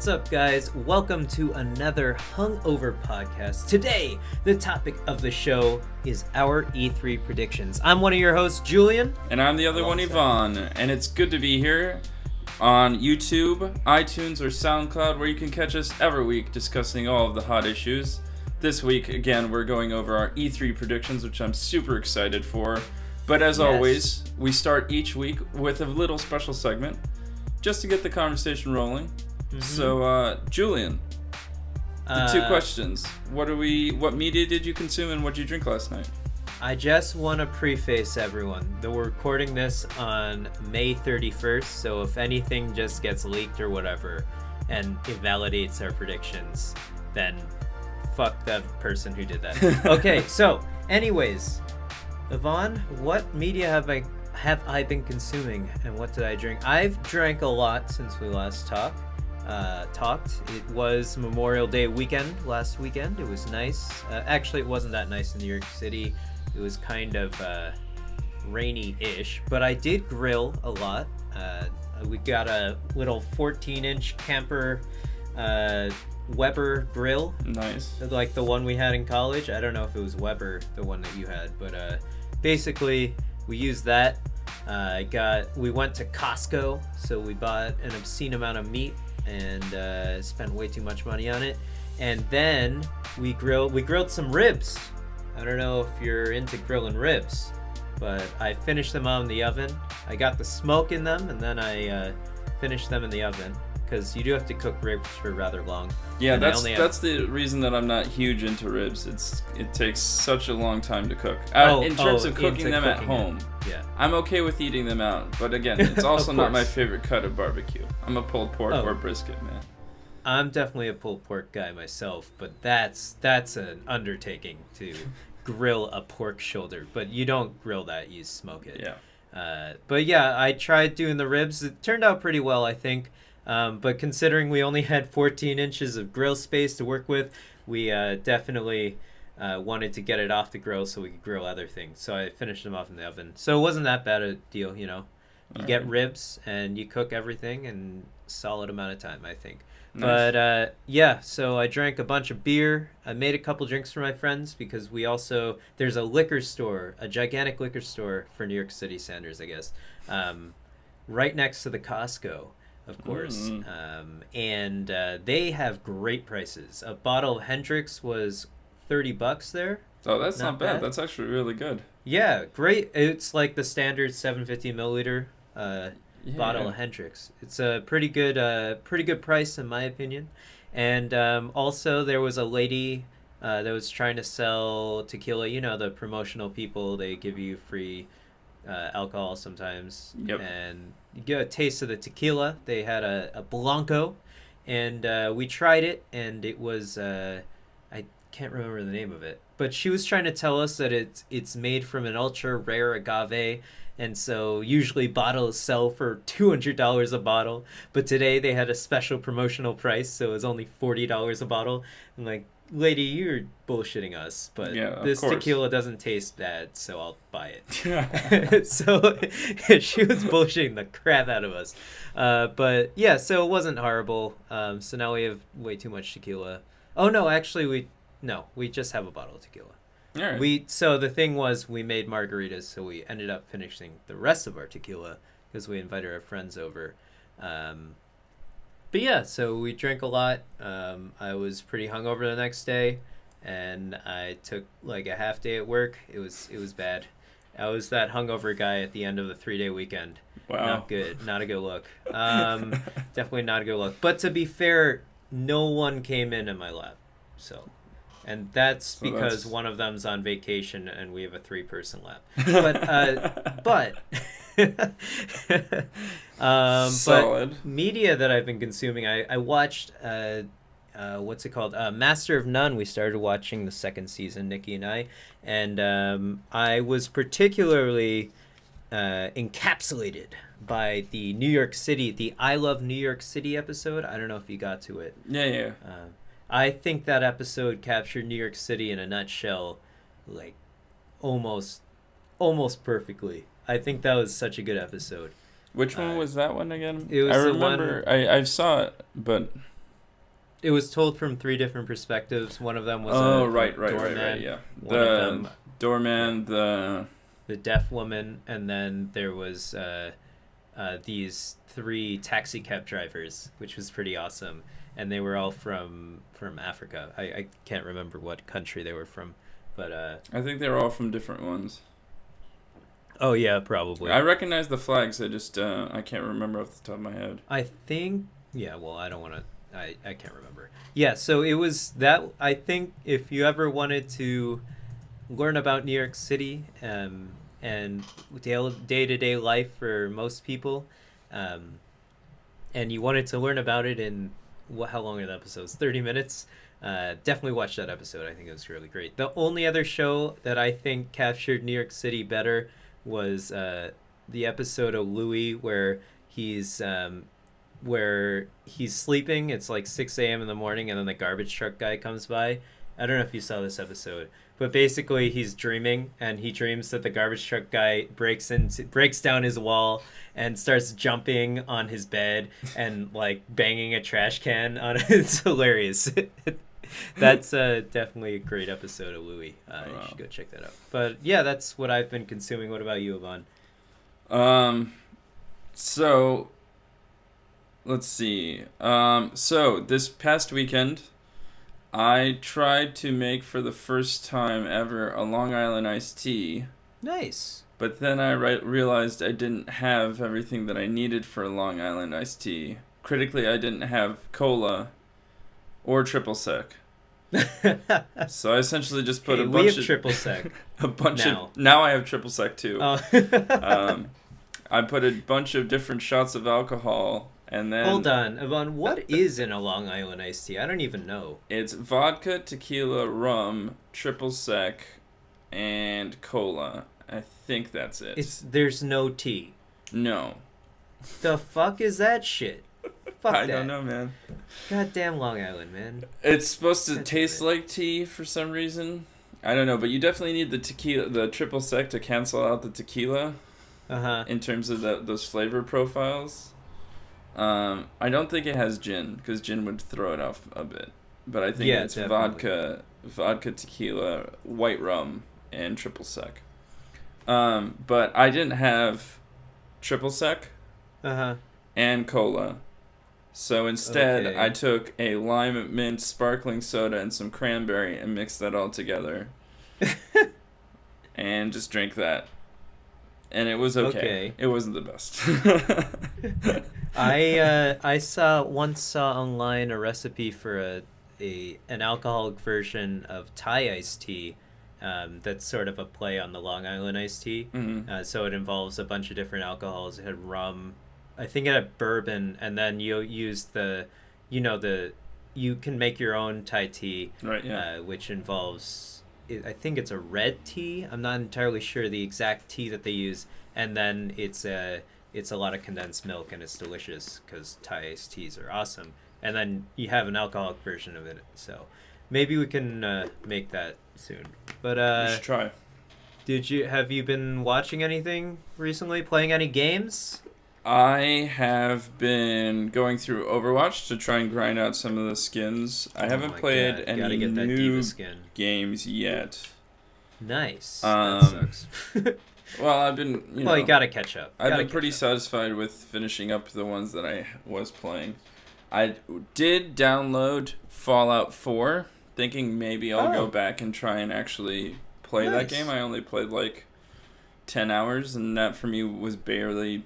What's up, guys? Welcome to another Hungover podcast. Today, the topic of the show is our E3 predictions. I'm one of your hosts, Julien. And I'm the other one, Yvonne. And it's good to be here on YouTube, iTunes, or SoundCloud, where you can catch us every week discussing all of the hot issues. This week, again, we're going over our E3 predictions, which I'm super excited for. But as always, we start each week with a little special segment just to get the conversation rolling. Mm-hmm. So, Julien, the two questions. What media did you consume and what did you drink last night? I just want to preface everyone that we're recording this on May 31st, so if anything just gets leaked or whatever and it validates our predictions, then fuck that person who did that. Okay, so anyways, Yvonne, what media have I been consuming and what did I drink? I've drank a lot since we last talked. It was Memorial Day weekend last weekend. It was nice. Actually, it wasn't that nice in New York City. It was kind of rainy-ish, but I did grill a lot. We got a little 14-inch camper Weber grill. Nice. Like the one we had in college. I don't know if it was Weber, the one that you had, but basically we used that. We went to Costco, so we bought an obscene amount of meat and spent way too much money on it. And then we grilled some ribs. I don't know if you're into grilling ribs, but I finished them on the oven. I got the smoke in them, and then I finished them in the oven, because you do have to cook ribs for rather long. Yeah, that's the reason that I'm not huge into ribs. It takes such a long time to cook. In terms of cooking them at home, yeah, I'm okay with eating them out. But again, it's also not my favorite cut of barbecue. I'm a pulled pork or brisket man. I'm definitely a pulled pork guy myself, but that's an undertaking to grill a pork shoulder. But you don't grill that, you smoke it. Yeah. But yeah, I tried doing the ribs. It turned out pretty well, I think. But considering we only had 14 inches of grill space to work with, we definitely wanted to get it off the grill so we could grill other things. So I finished them off in the oven. So it wasn't that bad a deal, you know. You get ribs and you cook everything in a solid amount of time, I think. Nice. But yeah, so I drank a bunch of beer. I made a couple drinks for my friends because there's a liquor store, a gigantic liquor store for New York City Sanders, I guess, right next to the Costco. Of course. And they have great prices. A bottle of Hendrix was $30 there. Oh, that's not bad. That's actually really good. Yeah, great. It's like the standard 750 milliliter bottle of Hendrix. It's a pretty good price in my opinion. And also there was a lady that was trying to sell tequila. You know, the promotional people, they give you free alcohol sometimes. Yep. And you get a taste of the tequila. They had a Blanco, and we tried it, and it was I can't remember the name of it, but she was trying to tell us that it's made from an ultra rare agave, and so usually bottles sell for $200 a bottle, but today they had a special promotional price, so it was only $40 a bottle. I'm like, lady, you're bullshitting us, but this tequila doesn't taste bad, so I'll buy it. So she was bullshitting the crap out of us. But yeah, so it wasn't horrible. So now we have way too much tequila. Oh no, actually we just have a bottle of tequila. All right. So the thing was, we made margaritas, so we ended up finishing the rest of our tequila because we invited our friends over. But yeah, so we drank a lot. I was pretty hungover the next day, and I took like a half day at work. It was bad. I was that hungover guy at the end of the 3-day weekend. Wow. Not good. Not a good look. Definitely not a good look. But to be fair, no one came in my lab. And that's because one of them's on vacation and we have a 3-person lab. Solid. But media that I've been consuming, I watched what's it called? Master of None. We started watching the second season, Nikki and I, and I was particularly encapsulated by the New York City, the I Love New York City episode. I don't know if you got to it. Yeah. I think that episode captured New York City in a nutshell, like almost perfectly. I think that was such a good episode. Which one was that one again? It was I remember. I saw it, but It was told from 3 different perspectives. One of them was right, doorman. yeah. One of The them, doorman, the deaf woman, and then there was these 3 taxi cab drivers, which was pretty awesome. And they were all from Africa. I can't remember what country they were from, but I think they were all from different ones. oh yeah, probably. I recognize the flags. I just I can't remember off the top of my head. I think, yeah. Well, I don't want to. I can't remember. Yeah. So it was that. I think if you ever wanted to learn about New York City and day-to-day life for most people, and you wanted to learn about it in how long are the episodes? 30 minutes. Definitely watch that episode. I think it was really great. The only other show that I think captured New York City better was the episode of Louis where he's sleeping. It's like 6 a.m. in the morning, and then the garbage truck guy comes by. I don't know if you saw this episode, but basically he's dreaming, and he dreams that the garbage truck guy breaks down his wall and starts jumping on his bed and like banging a trash can on it. It's hilarious. That's definitely a great episode of Louis. Wow. You should go check that out. But yeah, that's what I've been consuming. What about you, Yvonne? So let's see. So this past weekend, I tried to make for the first time ever a Long Island iced tea. Nice. But then I realized I didn't have everything that I needed for a Long Island iced tea. Critically, I didn't have cola or triple sec. So I essentially just put a bunch we have of triple sec. Now I have triple sec too. Oh. I put a bunch of different shots of alcohol, and then hold on, Yvonne. What is in a Long Island iced tea? I don't even know. It's vodka, tequila, rum, triple sec, and cola. I think that's it. There's no tea. No. The fuck is that shit? Fuck I that. don't know, man. Goddamn Long Island, man. It's supposed to taste like tea for some reason. I don't know, but you definitely need the triple sec to cancel out the tequila. In terms of those flavor profiles. I don't think it has gin, because gin would throw it off a bit. But I think it's definitely vodka, tequila, white rum, and triple sec. But I didn't have triple sec and cola. So instead, I took a lime mint sparkling soda and some cranberry and mixed that all together. And just drank that. And it was okay. It wasn't the best. I once saw online a recipe for an alcoholic version of Thai iced tea. That's sort of a play on the Long Island iced tea. Mm-hmm. So it involves a bunch of different alcohols. It had rum. I think it had bourbon, and then you use you can make your own Thai tea, right? Yeah. Which involves, I think it's a red tea. I'm not entirely sure the exact tea that they use, and then it's a lot of condensed milk, and it's delicious because Thai iced teas are awesome. And then you have an alcoholic version of it, so maybe we can make that soon. But we should try. Have you been watching anything recently? Playing any games? I have been going through Overwatch to try and grind out some of the skins. I haven't played any new games yet. Nice. That sucks. Well, I've been. You gotta catch up. I've been pretty satisfied with finishing up the ones that I was playing. I did download Fallout 4, thinking maybe I'll go back and try and actually play that game. I only played like 10 hours, and that for me was barely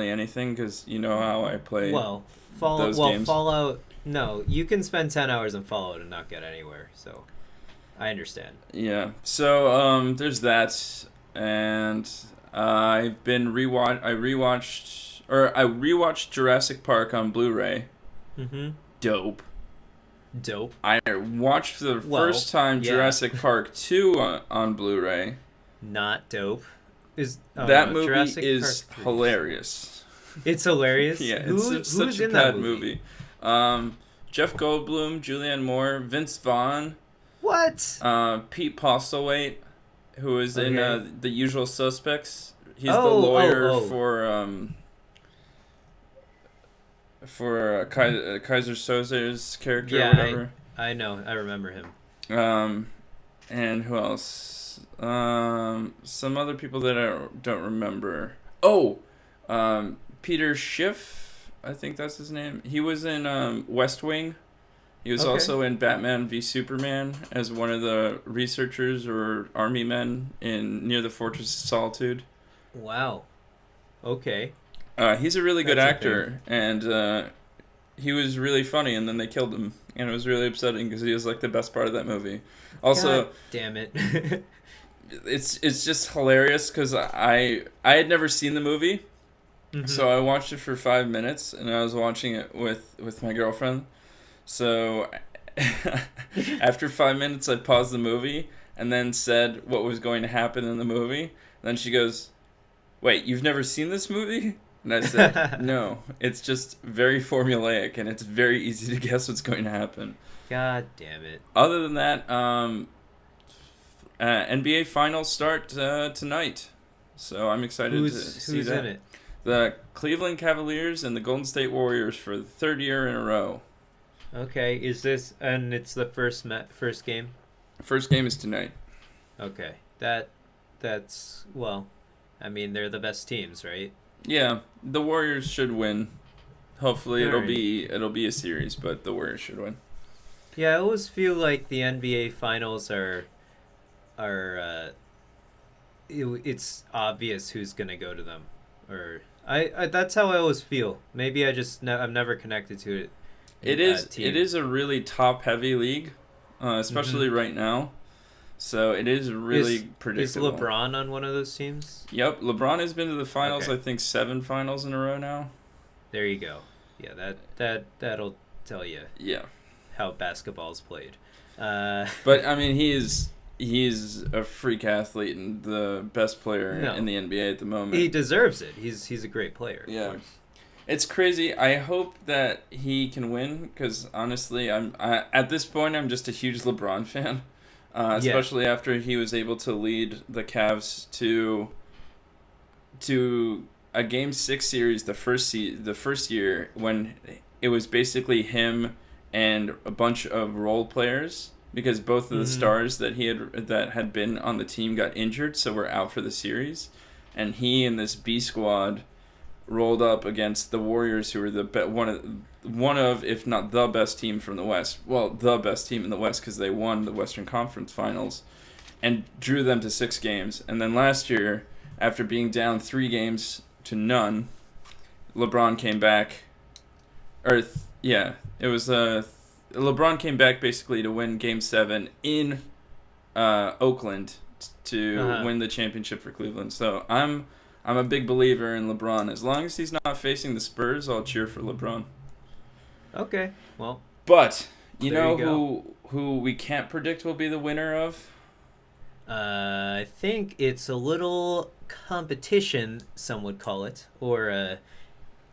anything, because you know how I play those games. Fallout, no, you can spend 10 hours in Fallout and not get anywhere, so I understand. Yeah, so there's that, and I rewatched Jurassic Park on Blu-ray. Mm-hmm. Dope. I watched for the first time Jurassic Park 2 on Blu-ray. Not dope. That movie is hilarious. It's hilarious? Yeah, it's such a bad movie. Jeff Goldblum, Julianne Moore, Vince Vaughn. What? Pete Postlethwaite, who is in The Usual Suspects. He's the lawyer for Kaiser Soze's character or Yeah, whatever. I know. I remember him. And who else? Some other people that I don't remember. Oh, Peter Schiff, I think that's his name. He was in West Wing. He was also in Batman v Superman as one of the researchers or army men near the Fortress of Solitude. Wow. Okay. He's a really good actor, and he was really funny, and then they killed him, and it was really upsetting because he was like the best part of that movie. Also, God damn it. it's just hilarious because I had never seen the movie, so I watched it for 5 minutes, and I was watching it with my girlfriend. So after 5 minutes, I paused the movie and then said what was going to happen in the movie. And then she goes, "Wait, you've never seen this movie?" And I said, "No, it's just very formulaic, and it's very easy to guess what's going to happen." God damn it. Other than that, NBA Finals start tonight, so I'm excited to see that. Who's in it? The Cleveland Cavaliers and the Golden State Warriors for the third year in a row. Okay, and it's the first game? First game is tonight. Okay, that's well, I mean they're the best teams, right? Yeah, the Warriors should win. Hopefully it'll be a series, but the Warriors should win. Yeah, I always feel like the NBA Finals are it's obvious who's gonna go to them, or I that's how I always feel. Maybe I've never connected to it. It is a really top heavy league, especially right now. So it is really predictable. Is LeBron on one of those teams? Yep, LeBron has been to the finals. Okay. I think 7 finals in a row now. There you go. Yeah, that'll tell you. Yeah. How basketball's played. But I mean, he's a freak athlete and the best player in the NBA at the moment. He deserves it. He's a great player. Yeah. It's crazy. I hope that he can win because honestly, at this point I'm just a huge LeBron fan, especially after he was able to lead the Cavs to a Game 6 series the first year when it was basically him and a bunch of role players because both of the stars that had been on the team got injured, so were out for the series, and he and this B squad rolled up against the Warriors, who were one of, if not the best team from the West. Well, the best team in the West because they won the Western Conference Finals and drew them to 6 games. And then last year, after being down 3-0, LeBron came back. LeBron came back basically to win Game 7 in Oakland to win the championship for Cleveland. So I'm a big believer in LeBron. As long as he's not facing the Spurs, I'll cheer for LeBron. Okay, well. But you know who we can't predict will be the winner of? I think it's a little competition, some would call it, or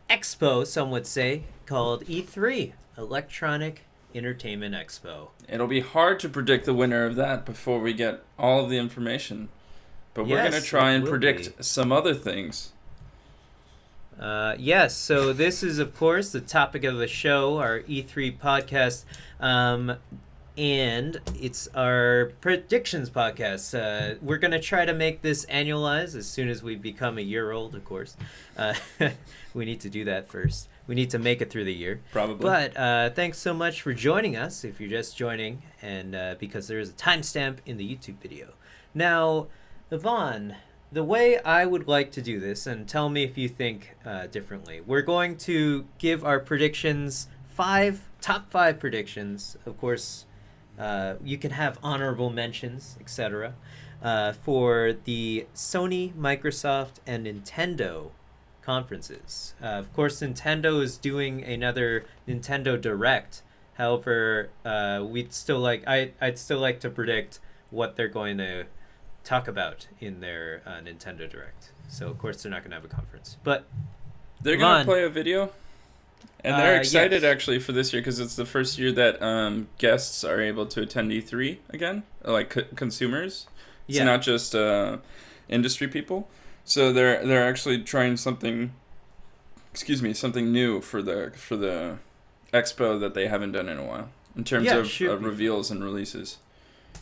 Expo, some would say, called E3, Electronic Entertainment Expo. It'll be hard to predict the winner of that before we get all of the information. But we're going to try and predict some other things. Yes, so this is, of course, the topic of the show, our E3 podcast, and it's our predictions podcast. We're going to try to make this annualized as soon as we become a year old, of course. We need to do that first. We need to make it through the year. Probably. But thanks so much for joining us, if you're just joining, and because there is a timestamp in the YouTube video. Now, Yvonne, the way I would like to do this, and tell me if you think differently, we're going to give our predictions, top 5 predictions. Of course, you can have honorable mentions, etc., for the Sony, Microsoft, and Nintendo conferences. Of course, Nintendo is doing another Nintendo Direct. However, I'd still like to predict what they're going to talk about in their Nintendo Direct. So of course they're not going to have a conference, but they're going to play a video, and they're excited actually for this year because it's the first year that guests are able to attend E3 again, like consumers. It's not just industry people. So they're actually trying something something new for the Expo that they haven't done in a while in terms of reveals and releases.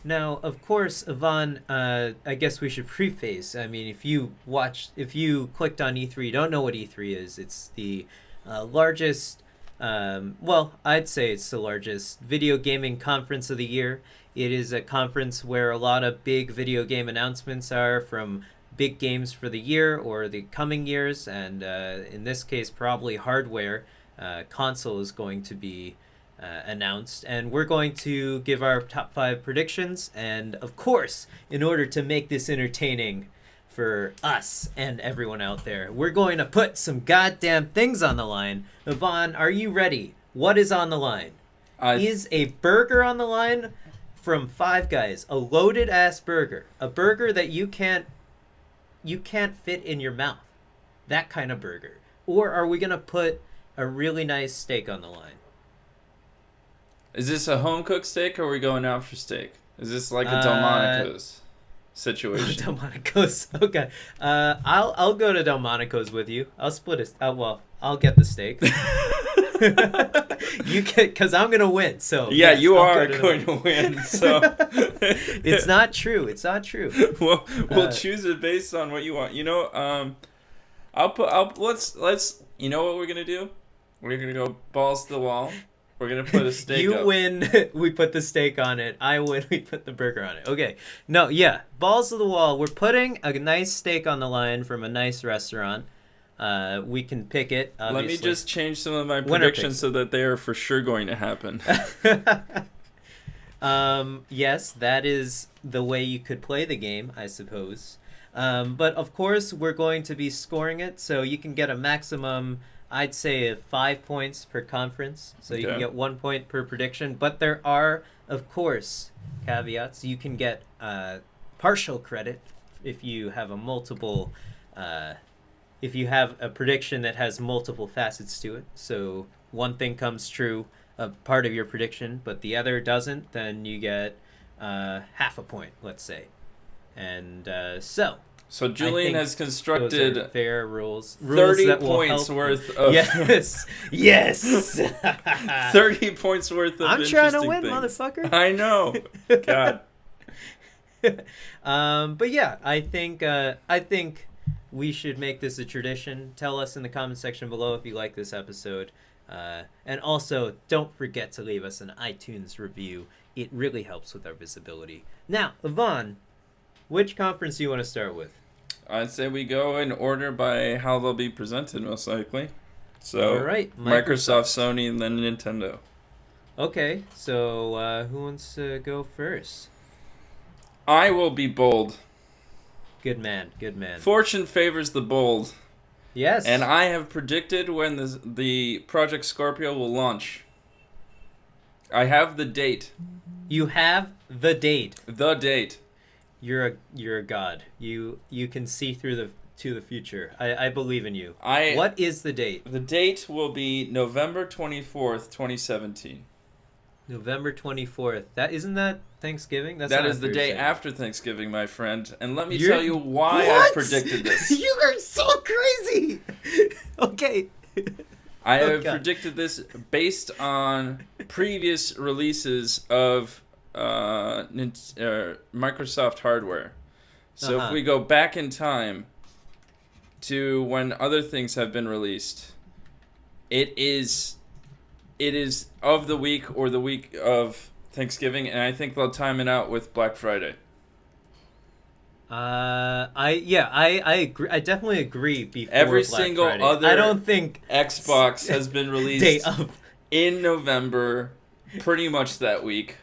Now, of course, Yvonne, I guess we should preface. I mean, if you clicked on E3, you don't know what E3 is. It's the largest, I'd say it's the largest video gaming conference of the year. It is a conference where a lot of big video game announcements are from big games for the year or the coming years, and in this case, probably hardware. Console is going to be announced, and we're going to give our top 5 predictions. And of course, in order to make this entertaining for us and everyone out there, we're going to put some goddamn things on the line. Yvonne, are you ready? What is on the line? Is a burger on the line from Five Guys, a loaded ass burger, a burger that you can't fit in your mouth, that kind of burger? Or are we gonna put a really nice steak on the line? Is this a home-cooked steak, or are we going out for steak? Is this like a Delmonico's situation? Delmonico's, okay. I'll go to Delmonico's with you. I'll split it. I'll get the steak. You can, because I'm gonna win. So yeah, yes, you are going to win. So it's not true. It's not true. We'll choose it based on what you want. You know, let's. You know what we're gonna do? We're gonna go balls to the wall. We're gonna put a steak. You win. We put the steak on it. I win. We put the burger on it. Okay. No. Yeah. Balls to the wall. We're putting a nice steak on the line from a nice restaurant. We can pick it. Obviously. Let me just change some of my predictions so that they are for sure going to happen. Yes, that is the way you could play the game, I suppose. But of course, we're going to be scoring it, so you can get a maximum, I'd say, of 5 points per conference. So you can get 1 point per prediction. But there are, of course, caveats. You can get partial credit if you have a multiple. If you have a prediction that has multiple facets to it. So one thing comes true, a part of your prediction, but the other doesn't, then you get half a point, let's say. And so Julien has constructed fair rules 30 that points will worth of yes 30 points worth of I'm trying to win, things. Motherfucker. I know. God. But yeah, I think we should make this a tradition. Tell us in the comment section below if you like this episode. And also, don't forget to leave us an iTunes review. It really helps with our visibility. Now, Yvonne, which conference do you want to start with? I'd say we go in order by how they'll be presented, most likely. So, all right, Microsoft, Sony, and then Nintendo. Okay, so who wants to go first? I will be bold. Good man, good man. Fortune favors the bold. Yes. And I have predicted when the Project Scorpio will launch. I have the date. You have the date. The date. You're a god. You can see through to the future. I believe in you. What is the date? The date will be November 24th, 2017. November 24th. Isn't that Thanksgiving? That is the day after Thanksgiving, my friend. And let me tell you why I predicted this. You are so crazy. Okay. I have predicted this based on previous releases of Microsoft hardware. So if we go back in time to when other things have been released, it is of the week or the week of Thanksgiving, and I think they'll time it out with Black Friday. I agree. I definitely agree. Before every Black single Friday. other I don't think Xbox has been released in November, pretty much that week.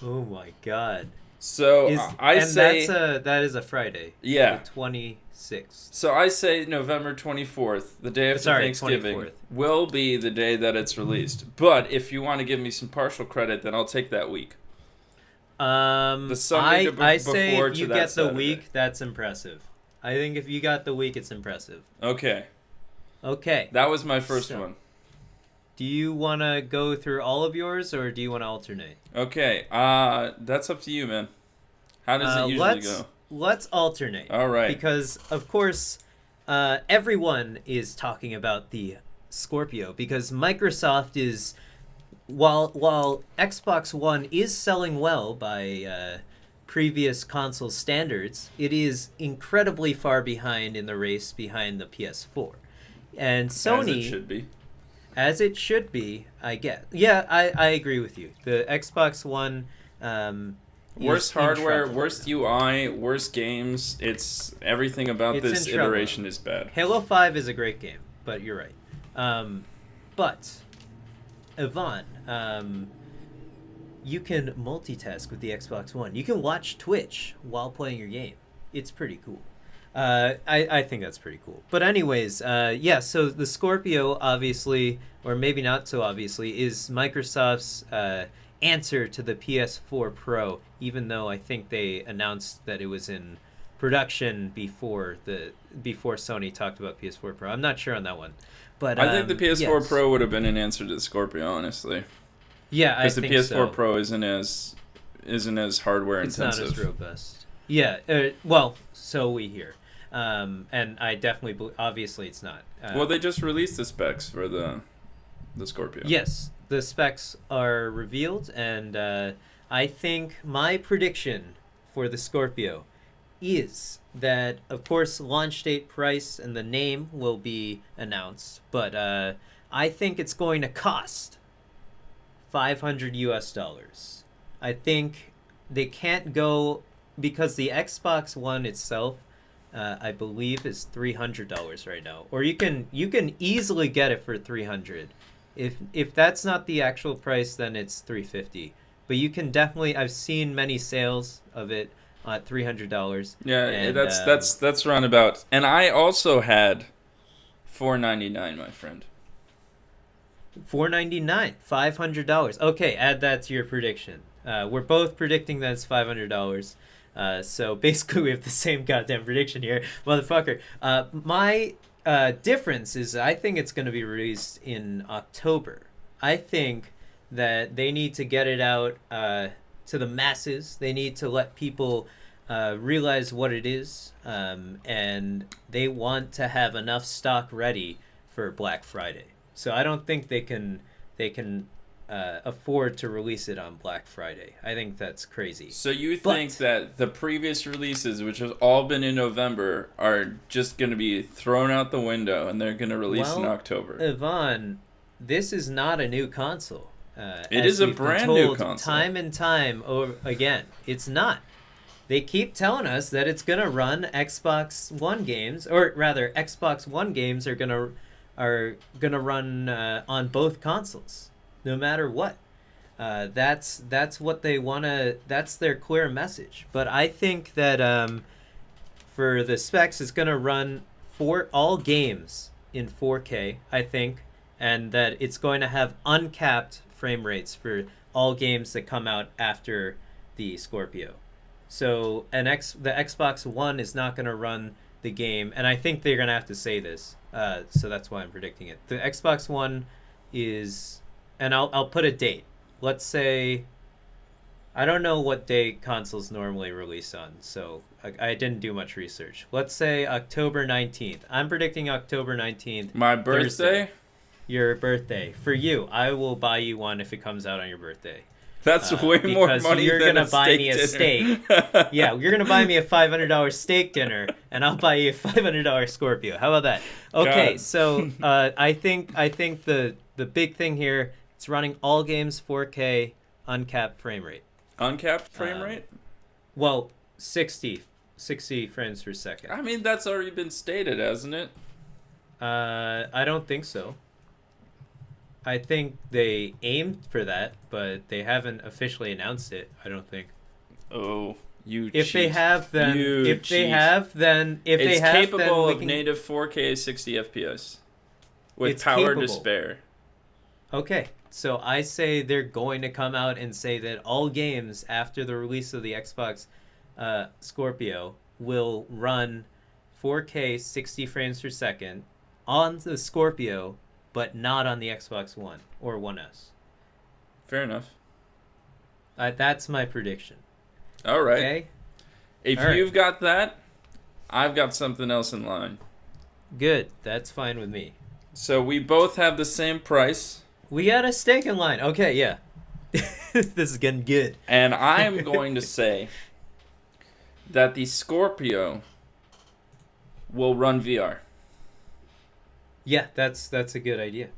Oh my god! So that is a Friday. Yeah, the 26th. So I say November 24th, the day after Thanksgiving, 24th. Will be the day that it's released. But if you want to give me some partial credit, then I'll take that week. The Sunday I say if you get the Saturday. week, that's impressive. I think if you got the week, it's impressive. Okay. That was my first one. Do you want to go through all of yours, or do you want to alternate? Okay. That's up to you, man. How does it usually go? Let's alternate. All right. Because, of course, everyone is talking about the Scorpio because Microsoft is, while Xbox One is selling well by previous console standards, it is incredibly far behind in the race behind the PS4. And Sony, as it should be, I guess. Yeah, I agree with you. The Xbox One, worse hardware, worse UI, worse games. It's everything about this iteration is bad. Halo 5 is a great game, but you're right. But Yvonne, you can multitask with the Xbox One. You can watch Twitch while playing your game. It's pretty cool. I think that's pretty cool. But anyways, so the Scorpio, obviously, or maybe not so obviously, is Microsoft's answer to the PS4 Pro, even though I think they announced that it was in production before Sony talked about PS4 Pro. I'm not sure on that one. But I think the PS4 Pro would have been an answer to the Scorpio, honestly. Yeah, I think because the PS4 Pro isn't as hardware intensive. It's not as robust. Yeah, well, so we hear. And I definitely believe, obviously it's not. Well, they just released the specs for the Scorpio. Yes, the specs are revealed, and I think my prediction for the Scorpio is that, of course, launch date, price, and the name will be announced, but I think it's going to cost $500. I think they can't go, because the Xbox One itself, I believe, is $300 right now, or you can easily get it for $300. If that's not the actual price, then it's $350. But you can definitely, I've seen many sales of it at $300. Yeah, and that's roundabout. And I also had $499, my friend. $499, $500. Okay, add that to your prediction. We're both predicting that it's $500. So basically, we have the same goddamn prediction here, motherfucker. My difference is I think it's going to be released in October. I think that they need to get it out to the masses. They need to let people realize what it is, and they want to have enough stock ready for Black Friday. So I don't think they can afford to release it on Black Friday. I think that's crazy. So you think that the previous releases, which have all been in November, are just going to be thrown out the window and they're going to release in October? Yvonne, this is not a new console. It is a brand new console. Time and time over again, it's not. They keep telling us that it's going to run Xbox One games, or rather, Xbox One games are gonna run on both consoles, no matter what. That's what they wanna. That's their clear message. But I think that for the specs, it's gonna run for all games in 4K. I think, and that it's going to have uncapped frame rates for all games that come out after the Scorpio. So the Xbox One is not gonna run the game, and I think they're gonna have to say this. So that's why I'm predicting it. The Xbox One is, and I'll put a date. Let's say, I don't know what day consoles normally release on, so I didn't do much research. Let's say October 19th. I'm predicting October 19th. My birthday? Thursday. Your birthday. For you, I will buy you one if it comes out on your birthday. That's way more money you're than gonna buy me a dinner. steak. Yeah, you're gonna buy me a $500 steak dinner, and I'll buy you a $500 Scorpio. How about that? Okay, God. So I think the big thing here, it's running all games 4K, uncapped frame rate. Uncapped frame rate? Well, 60 frames per second. I mean, that's already been stated, hasn't it? I don't think so. I think they aimed for that, but they haven't officially announced it. I don't think. Oh, you if cheat. They have, then it's capable of native 4K 60 FPS with power to spare. Okay, so I say they're going to come out and say that all games after the release of the Xbox Scorpio will run 4K 60 frames per second on the Scorpio, but not on the Xbox One or One S. Fair enough. That's my prediction. All right. Okay? If you've got that, I've got something else in line. Good. That's fine with me. So we both have the same price. We got a stake in line. Okay, yeah. This is getting good. And I'm going to say that the Scorpio will run VR. Yeah, that's a good idea.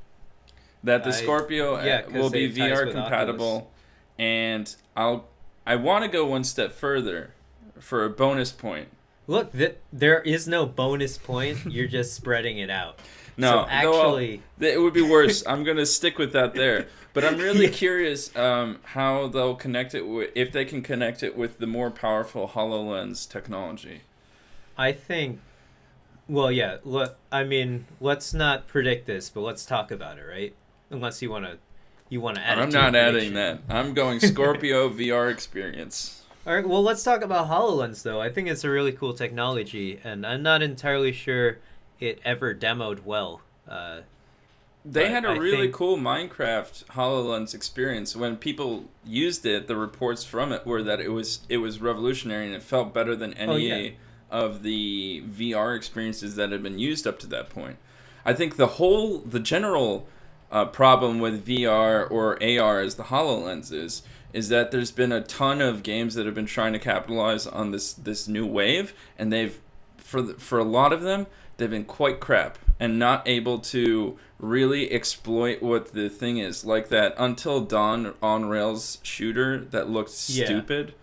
That the Scorpio will be VR compatible. Oculus. And I want to go one step further for a bonus point. Look, there is no bonus point. You're just spreading it out. No, so actually, it would be worse. I'm going to stick with that there. But I'm really curious how they'll connect it if they can connect it with the more powerful HoloLens technology. I think. Well, yeah. Look, I mean, let's not predict this, but let's talk about it, right? Unless you want to add. I'm not adding that. I'm going Scorpio VR experience. All right. Well, let's talk about HoloLens, though. I think it's a really cool technology, and I'm not entirely sure it ever demoed well. They had a really cool Minecraft HoloLens experience. When people used it, the reports from it were that it was revolutionary and it felt better than any of the VR experiences that had been used up to that point. I think the general problem with VR or AR as the HoloLens is that there's been a ton of games that have been trying to capitalize on this new wave, and they've for a lot of them they've been quite crap and not able to really exploit what the thing is, like that Until Dawn on rails shooter that looked stupid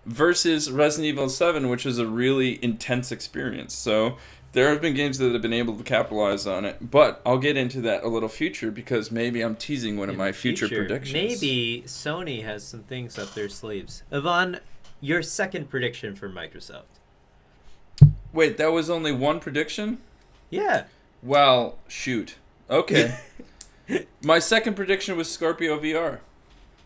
versus Resident Evil 7, which was a really intense experience. So there have been games that have been able to capitalize on it, but I'll get into that a little future because maybe I'm teasing one of my future predictions. Maybe Sony has some things up their sleeves. Yvonne, your second prediction for Microsoft. Wait, that was only one prediction? Yeah. Well, shoot. Okay. My second prediction was Scorpio VR.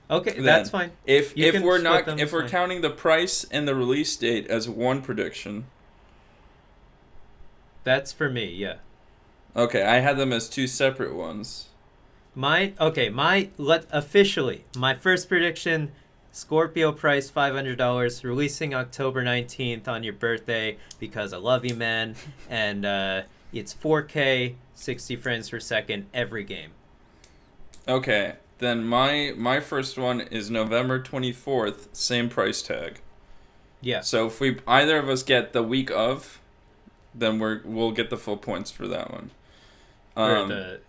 Okay, that's fine. If we're counting the price and the release date as one prediction. That's for me, yeah. Okay, I had them as two separate ones. My first prediction, Scorpio price $500, releasing October 19th on your birthday because I love you, man. And it's 4K, 60 frames per second every game. Okay, then my first one is November 24th, same price tag. Yeah. So if either of us get the week of, then we'll get the full points for that one. The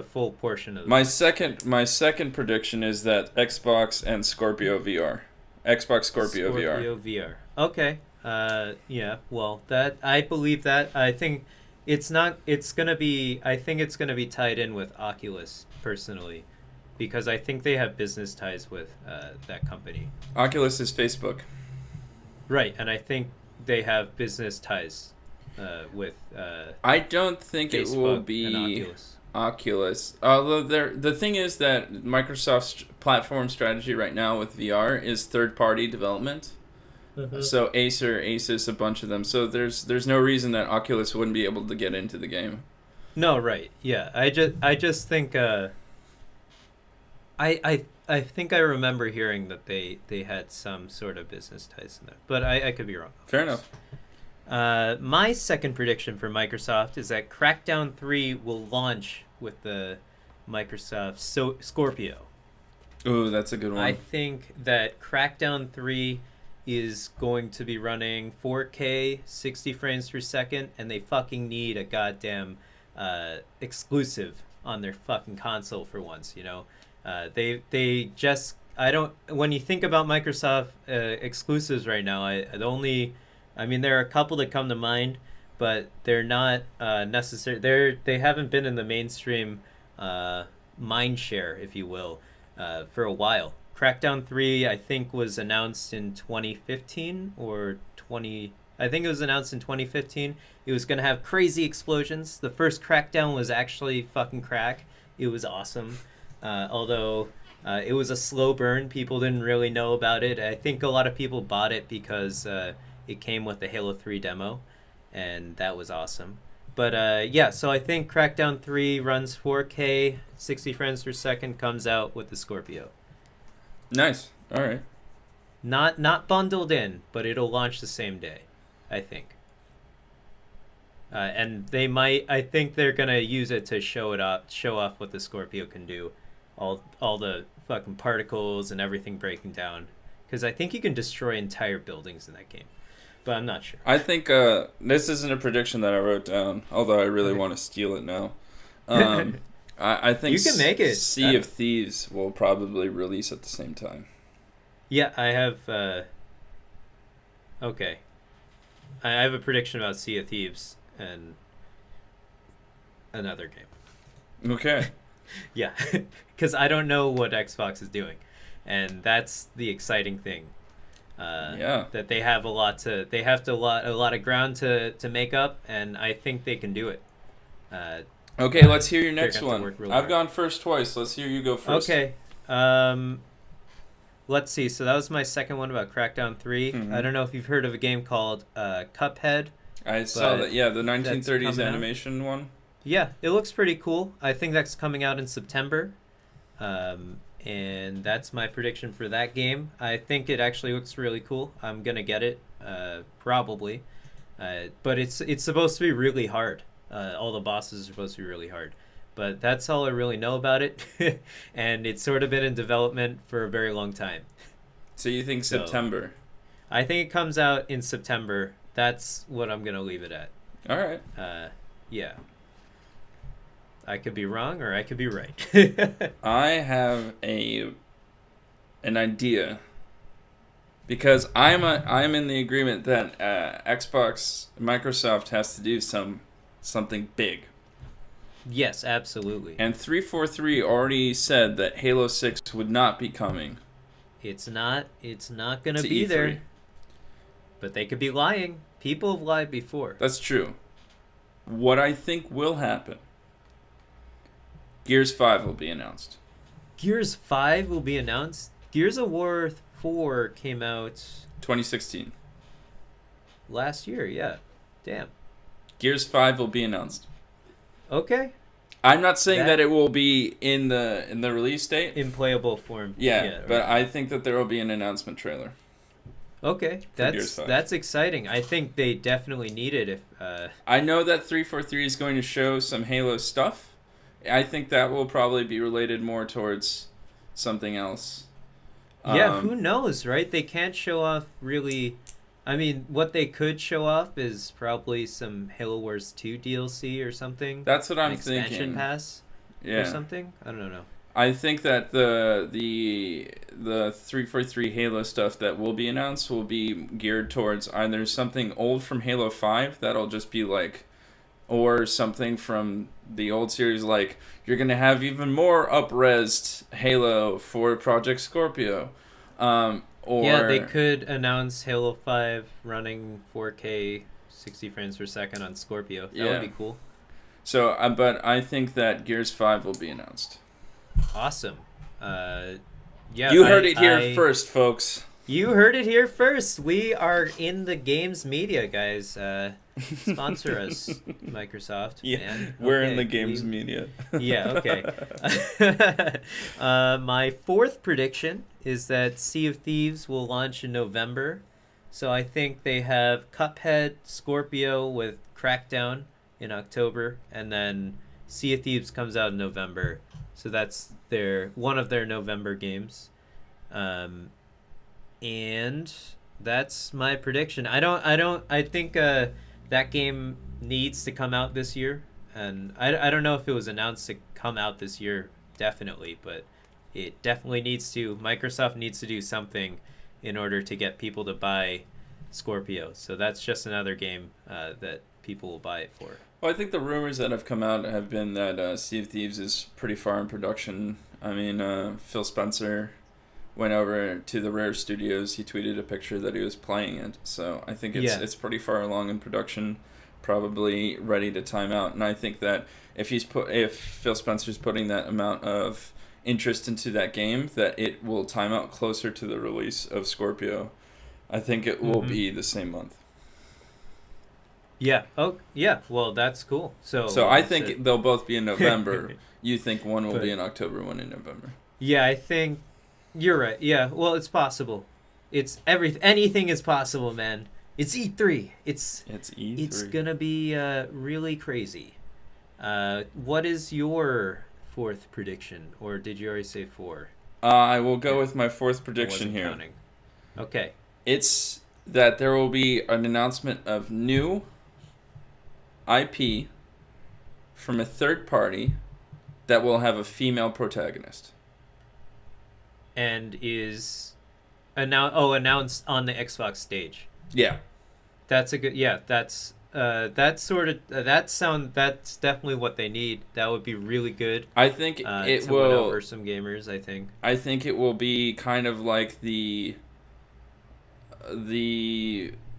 full portion of my second prediction is that Xbox and Scorpio VR. Xbox Scorpio VR. Okay. Yeah, well, that I believe that. I think it's going to be tied in with Oculus personally, because I think they have business ties with that company. Oculus is Facebook. Right, and I think they have business ties with I don't think Facebook it will be Oculus. Although the thing is that Microsoft's platform strategy right now with VR is third-party development. Mm-hmm. So Acer, Asus, a bunch of them. So there's no reason that Oculus wouldn't be able to get into the game. No, right. Yeah. I just think I think I remember hearing that they had some sort of business ties in there. But I could be wrong. Fair enough. My second prediction for Microsoft is that Crackdown 3 will launch with the Microsoft Scorpio. Ooh, that's a good one. I think that Crackdown 3 is going to be running 4K, 60 frames per second, and they fucking need a goddamn exclusive on their fucking console for once, you know? They just... When you think about Microsoft exclusives right now, I mean, there are a couple that come to mind, but they're not necessary. They haven't been in the mainstream mind share, if you will, for a while. Crackdown 3, I think, was announced in 2015 I think it was announced in 2015. It was going to have crazy explosions. The first Crackdown was actually fucking crack. It was awesome. Although it was a slow burn. People didn't really know about it. I think a lot of people bought it because it came with the Halo 3 demo, and that was awesome. But yeah, so I think Crackdown 3 runs 4K, 60 frames per second, comes out with the Scorpio. Nice. All right. Not bundled in, but it'll launch the same day, I think. And they might. I think they're gonna use it to show off what the Scorpio can do, all the fucking particles and everything breaking down. Because I think you can destroy entire buildings in that game, but I'm not sure. I think this isn't a prediction that I wrote down, although I really want to steal it now. I think you can make it. Sea of Thieves will probably release at the same time. Yeah, I have. Okay, I have a prediction about Sea of Thieves and another game. Okay. Yeah, because I don't know what Xbox is doing, and that's the exciting thing. That they have a lot of ground to make up, and I think they can do it. Okay, let's hear your next one. Really I've hard. gone first twice. Let's hear you go first. Okay. Let's see. So that was my second one about Crackdown 3. Mm-hmm. I don't know if you've heard of a game called Cuphead. I saw that. Yeah, the 1930s animation one. Yeah, it looks pretty cool. I think that's coming out in September. And that's my prediction for that game. I think it actually looks really cool. I'm going to get it, probably. But it's supposed to be really hard. All the bosses are supposed to be really hard. But that's all I really know about it. And it's sort of been in development for a very long time. So you think September? I think it comes out in September. That's what I'm going to leave it at. All right. Yeah. I could be wrong or I could be right. I have an idea, because I'm in the agreement that Microsoft has to do something big. Yes, absolutely. And 343 already said that Halo 6 would not be coming. It's not going to be E3. there. But they could be lying. People have lied before. That's true. What I think will happen, Gears 5 will be announced. Gears 5 will be announced. Gears of War 4 came out 2016. last year, yeah. Damn. Gears 5 will be announced. Okay. I'm not saying that it will be in the release date. In playable form. Yeah, but I think that there will be an announcement trailer. Okay. That's exciting. I think they definitely need it if I know that 343 is going to show some Halo stuff. I think that will probably be related more towards something else. Yeah, who knows, right? They can't show off really. I mean, what they could show off is probably some Halo Wars 2 DLC or something. That's what I'm thinking. Expansion pass or something? I don't know. I think that the 343 Halo stuff that will be announced will be geared towards either something old from Halo 5 that'll just be like, or something from the old series, like you're going to have even more up-resed Halo for Project Scorpio. Yeah, they could announce Halo 5 running 4K 60 frames per second on Scorpio. That would be cool. So, but I think that Gears 5 will be announced. Awesome. Yeah, you heard it here first, folks. You heard it here first. We are in the games media, guys. Sponsor us, Microsoft. Yeah, man. we're in the games media. Yeah, okay. My fourth prediction is that Sea of Thieves will launch in November. So I think they have Cuphead, Scorpio with Crackdown in October, and then Sea of Thieves comes out in November. So that's one of their November games. And that's my prediction. I think that game needs to come out this year, and I don't know if it was announced to come out this year, definitely, but it definitely needs to. Microsoft needs to do something in order to get people to buy Scorpio. So that's just another game that people will buy it for. Well, I think the rumors that have come out have been that Sea of Thieves is pretty far in production. I mean, Phil Spencer went over to the Rare Studios. He tweeted a picture that he was playing it. So I think it's pretty far along in production, probably ready to time out. And I think that if Phil Spencer's putting that amount of interest into that game, that it will time out closer to the release of Scorpio. I think it will be the same month. Yeah. Oh, yeah. Well, that's cool. So I think they'll both be in November. You think one will be in October, one in November. Yeah, I think you're right. Yeah. Well, it's possible. Anything is possible, man. It's E3. It's E3. It's gonna be really crazy. What is your fourth prediction, or did you already say four? I will go with my fourth prediction here. Counting. Okay. It's that there will be an announcement of new IP from a third party that will have a female protagonist. And is announced on the Xbox stage. Yeah. That's a good. Yeah, that's that's definitely what they need. That would be really good. I think it to will win over some gamers. I think it will be kind of like the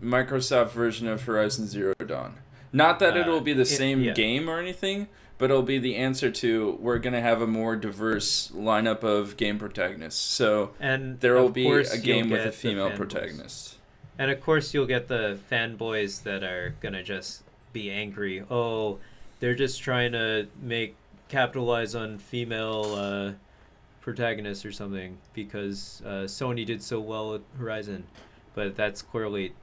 Microsoft version of Horizon Zero Dawn. Not that it'll be the same game or anything, but it'll be the answer to we're going to have a more diverse lineup of game protagonists. So there will be a game with a female protagonist. And of course you'll get the fanboys that are going to just be angry. Oh, they're just trying to capitalize on female protagonists or something because Sony did so well with Horizon. But that's clearly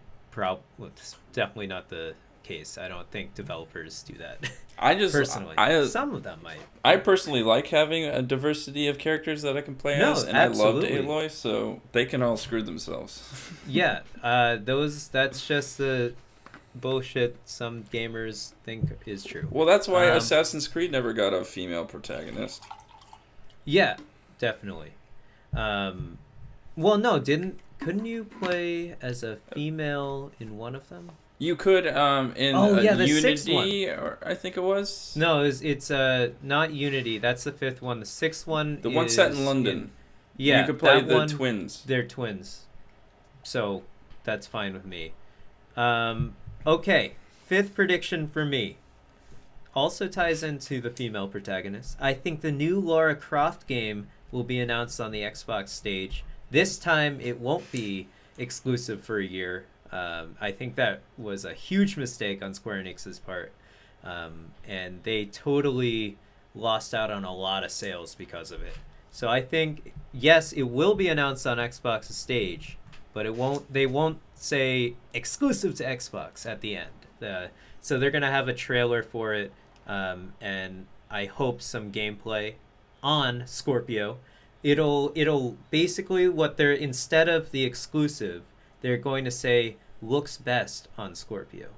definitely not the case. I don't think developers do that. Personally, some of them might. I personally like having a diversity of characters that I can play as, and absolutely. I loved Aloy, so they can all screw themselves. Yeah, that's just the bullshit some gamers think is true. Well, that's why Assassin's Creed never got a female protagonist. Yeah, definitely. Well, no, couldn't you play as a female in one of them? You could in the Unity, or I think it was. No, it's not Unity. That's the fifth one. The sixth one, the one set in London. Yeah, you could play the twins. They're twins, so that's fine with me. Okay, fifth prediction for me also ties into the female protagonist. I think the new Lara Croft game will be announced on the Xbox stage. This time, it won't be exclusive for a year. I think that was a huge mistake on Square Enix's part. And they totally lost out on a lot of sales because of it. So I think, yes, it will be announced on Xbox's stage, but they won't say exclusive to Xbox at the end. So they're going to have a trailer for it, and I hope some gameplay on Scorpio. It'll basically instead of the exclusive, they're going to say looks best on Scorpio.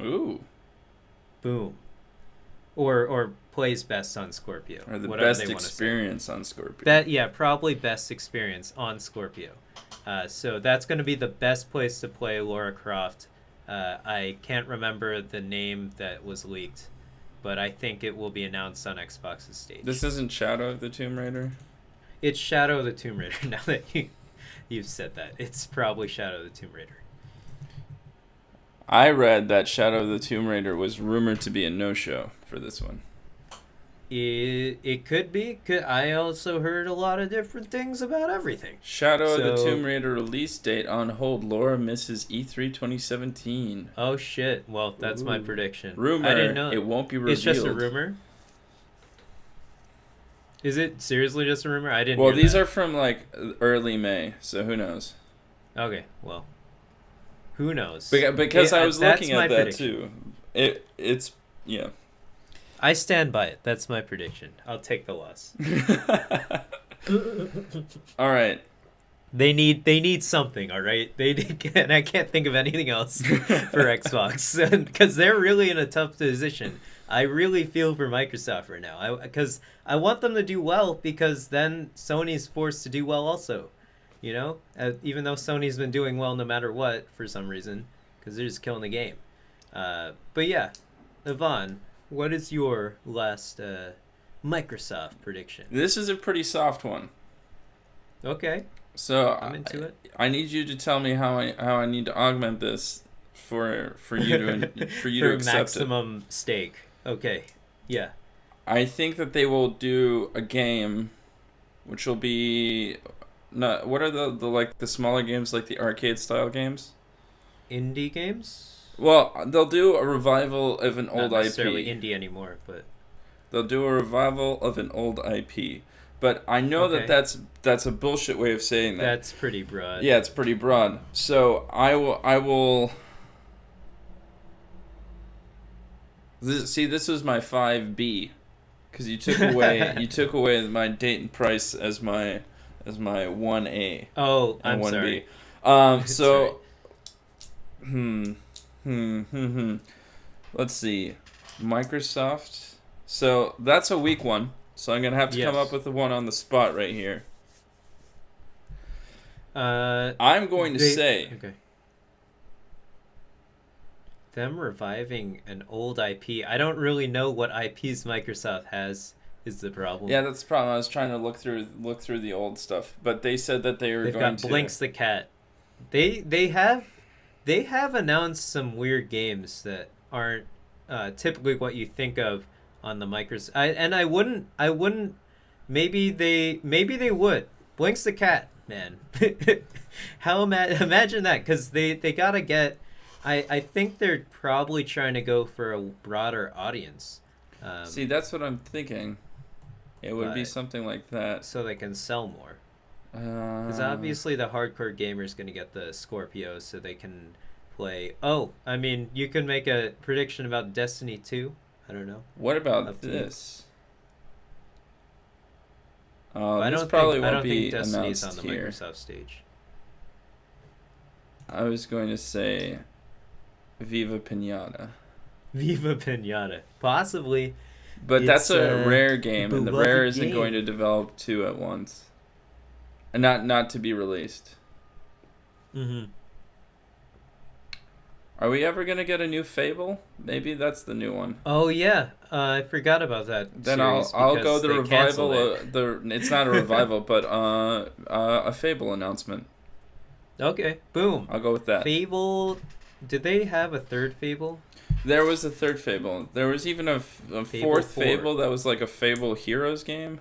Ooh. Boom. Or plays best on Scorpio. Or the best experience on Scorpio. Probably best experience on Scorpio. So that's going to be the best place to play Lara Croft. I can't remember the name that was leaked, but I think it will be announced on Xbox's stage. This isn't Shadow of the Tomb Raider? It's Shadow of the Tomb Raider, now that you've said that. It's probably Shadow of the Tomb Raider. I read that Shadow of the Tomb Raider was rumored to be a no-show for this one. It could be. I also heard a lot of different things about everything. Shadow of the Tomb Raider release date on hold. Laura misses E3 2017. Oh, shit. Well, that's my prediction. Rumor. I didn't know. It won't be revealed. It's just a rumor? Is it seriously just a rumor? I didn't Well, hear these that. are from, early May, so who knows? Okay, well. Who knows? Because I was looking at that, prediction. too. It's, yeah. I stand by it. That's my prediction. I'll take the loss. All right. They need something, all right? And I can't think of anything else for Xbox because they're really in a tough position. I really feel for Microsoft right now because I want them to do well because then Sony's forced to do well also, you know? Even though Sony's been doing well no matter what for some reason because they're just killing the game. But yeah, Yvonne, what is your last Microsoft prediction? This is a pretty soft one. Okay. So I'm into it. I need you to tell me how I need to augment this for you to for you to accept maximum stake. Okay. Yeah. I think that they will do a game, which will be not. What are the smaller games, like the arcade style games? Indie games. Well, they'll do a revival of an old IP. Not necessarily indie anymore, but they'll do a revival of an old IP. But I know Okay. that's a bullshit way of saying that. That's pretty broad. Yeah, it's pretty broad. So I will. This was my 5B, because you took away my date and price as my 1A Oh, and I'm 1B. sorry. So, let's see, Microsoft. So that's a weak one. So I'm gonna have to come up with the one on the spot right here. I'm going to say. Okay. Them reviving an old IP. I don't really know what IPs Microsoft has. Is the problem? Yeah, that's the problem. I was trying to look through the old stuff, but they said that they were They've going got to. Blinks the Cat. They have announced some weird games that aren't typically what you think of on the Microsoft. I wouldn't. Maybe they would. Blinks the Cat, man. Imagine that, because they gotta get. I think they're probably trying to go for a broader audience. See, that's what I'm thinking. It would be something like that. So they can sell more. Because obviously the hardcore gamer is going to get the Scorpio so they can play. Oh, I mean, you can make a prediction about Destiny 2. I don't know. What about this? I this don't probably think, I won't don't be think Destiny's announced on the here. Microsoft stage. I was going to say Viva Pinata. Viva Pinata. Possibly. But that's a rare game, and the beloved rare isn't game. going to develop two at once. And not to be released. Mm-hmm. Are we ever going to get a new Fable? Maybe that's the new one. Oh, yeah. I forgot about that. Then series I'll go because the they revival. canceled it. It's not a revival, but a Fable announcement. Okay, boom. I'll go with that. Fable. Did they have a third Fable? There was a third Fable. There was even a fourth 4. Fable that was like a Fable Heroes game.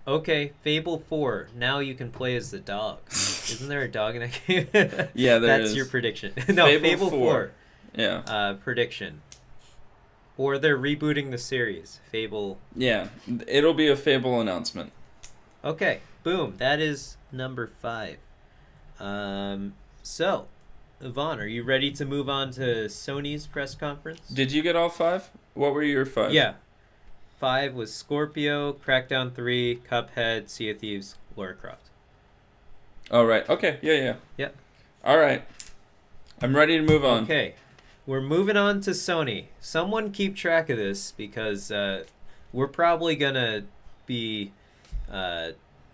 Okay, Fable 4. Now you can play as the dog. Isn't there a dog in that game? Yeah, there That's is. your prediction. No, Fable 4. Yeah. Prediction. Or they're rebooting the series. Fable. Yeah, it'll be a Fable announcement. Okay, boom. That is number 5. So, Yvonne, are you ready to move on to Sony's press conference? Did you get all 5? What were your 5? Yeah. 5 was Scorpio, Crackdown 3, Cuphead, Sea of Thieves, Lara Croft. Oh, right. Okay. Yeah. Yep. All right. I'm ready to move on. Okay. We're moving on to Sony. Someone keep track of this, because we're probably going to be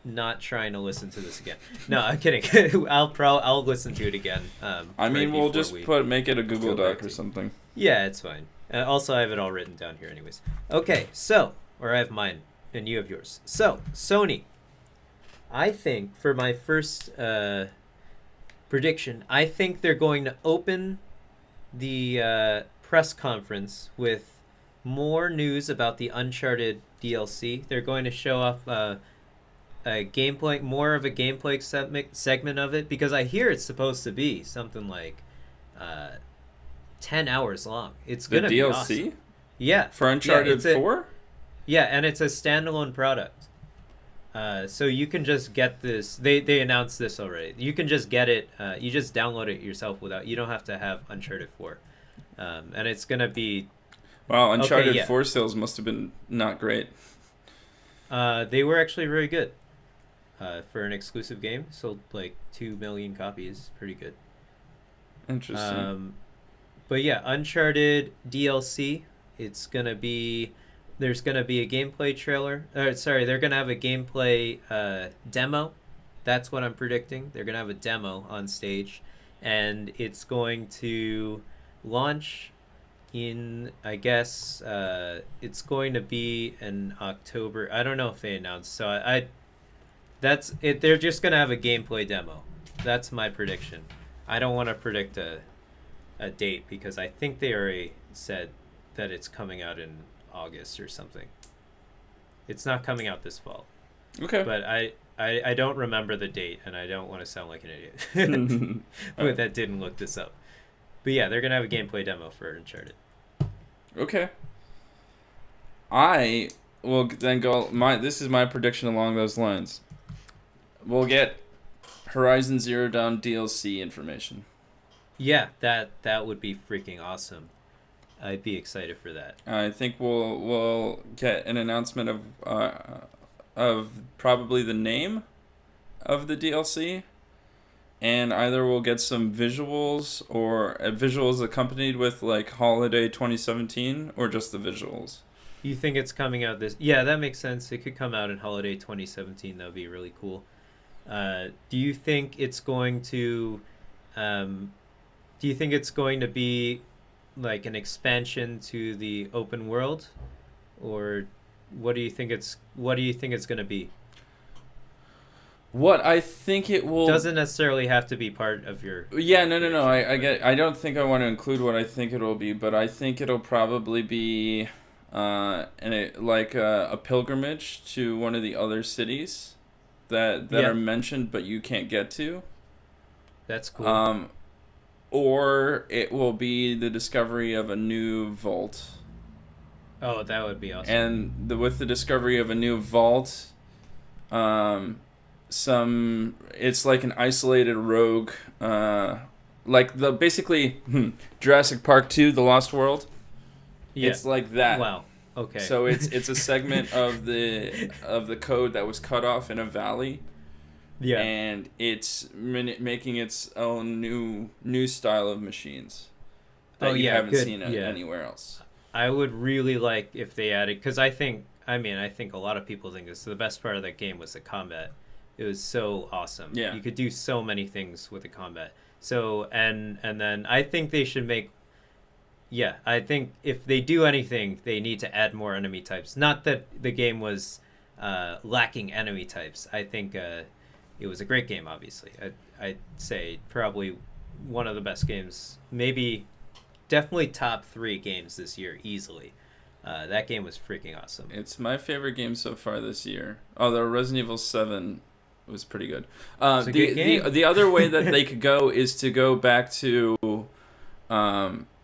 not trying to listen to this again. No, I'm kidding. I'll listen to it again. I mean, right we'll before just we make it a Google go back Doc or to- something. Yeah, it's fine. Also, I have it all written down here anyways. Okay, so, or I have mine, and you have yours. So, Sony. I think, for my first prediction, I think they're going to open the press conference with more news about the Uncharted DLC. They're going to show off a gameplay, more of a gameplay segment of it, because I hear it's supposed to be something like 10 hours long. It's The going to be DLC? awesome. Yeah. For Uncharted yeah, 4? Yeah, and it's a standalone product. So you can just get this. They announced this already. You can just get it. You just download it yourself you don't have to have Uncharted 4. And it's going to be... Wow, Uncharted yeah. 4 sales must have been not great. They were actually very good. For an exclusive game. Sold like 2 million copies. Pretty good. Interesting. But yeah, Uncharted DLC. It's going to be... There's going to be a gameplay trailer. They're going to have a gameplay demo. That's what I'm predicting. They're going to have a demo on stage. And it's going to launch in, I guess, it's going to be in October. I don't know if they announced. So that's it. They're just going to have a gameplay demo. That's my prediction. I don't want to predict a date, because I think they already said that it's coming out in August or something. It's not coming out this fall. Okay. But I don't remember the date, and I don't want to sound like an idiot. But that didn't look this up. But yeah, they're going to have a gameplay demo for Uncharted. Okay. I we'll then go. This is my prediction along those lines. We'll get Horizon Zero Dawn DLC information. Yeah, that would be freaking awesome. I'd be excited for that. I think we'll get an announcement of probably the name of the DLC, and either we'll get some visuals or visuals accompanied with like Holiday 2017 or just the visuals. You think it's coming out this? Yeah, that makes sense. It could come out in Holiday 2017. That would be really cool. Do you think it's going to? Do you think it's going to be like an expansion to the open world, or what do you think it's going to be? What I think it will doesn't necessarily have to be part of your. Yeah, no. I get. I don't think I want to include what I think it'll be, but I think it'll probably be, a pilgrimage to one of the other cities that are mentioned but you can't get to. That's cool. Or it will be the discovery of a new vault. Oh, that would be awesome. And with the discovery of a new vault, it's like an isolated rogue, basically Jurassic Park 2, The Lost World. Yeah. It's like that. Wow. Okay. So it's a segment of the code that was cut off in a valley. Yeah. And it's making its own new style of machines that you haven't seen anywhere else. I would really like if they added, because I think a lot of people think the best part of that game was the combat. It was so awesome. Yeah. You could do so many things with the combat. So and then I think they should make. Yeah, I think if they do anything, they need to add more enemy types. Not that the game was lacking enemy types. I think it was a great game, obviously. I'd say probably one of the best games. Definitely top 3 games this year, easily. That game was freaking awesome. It's my favorite game so far this year. Although Resident Evil 7 was pretty good. The other way that they could go is to go back to...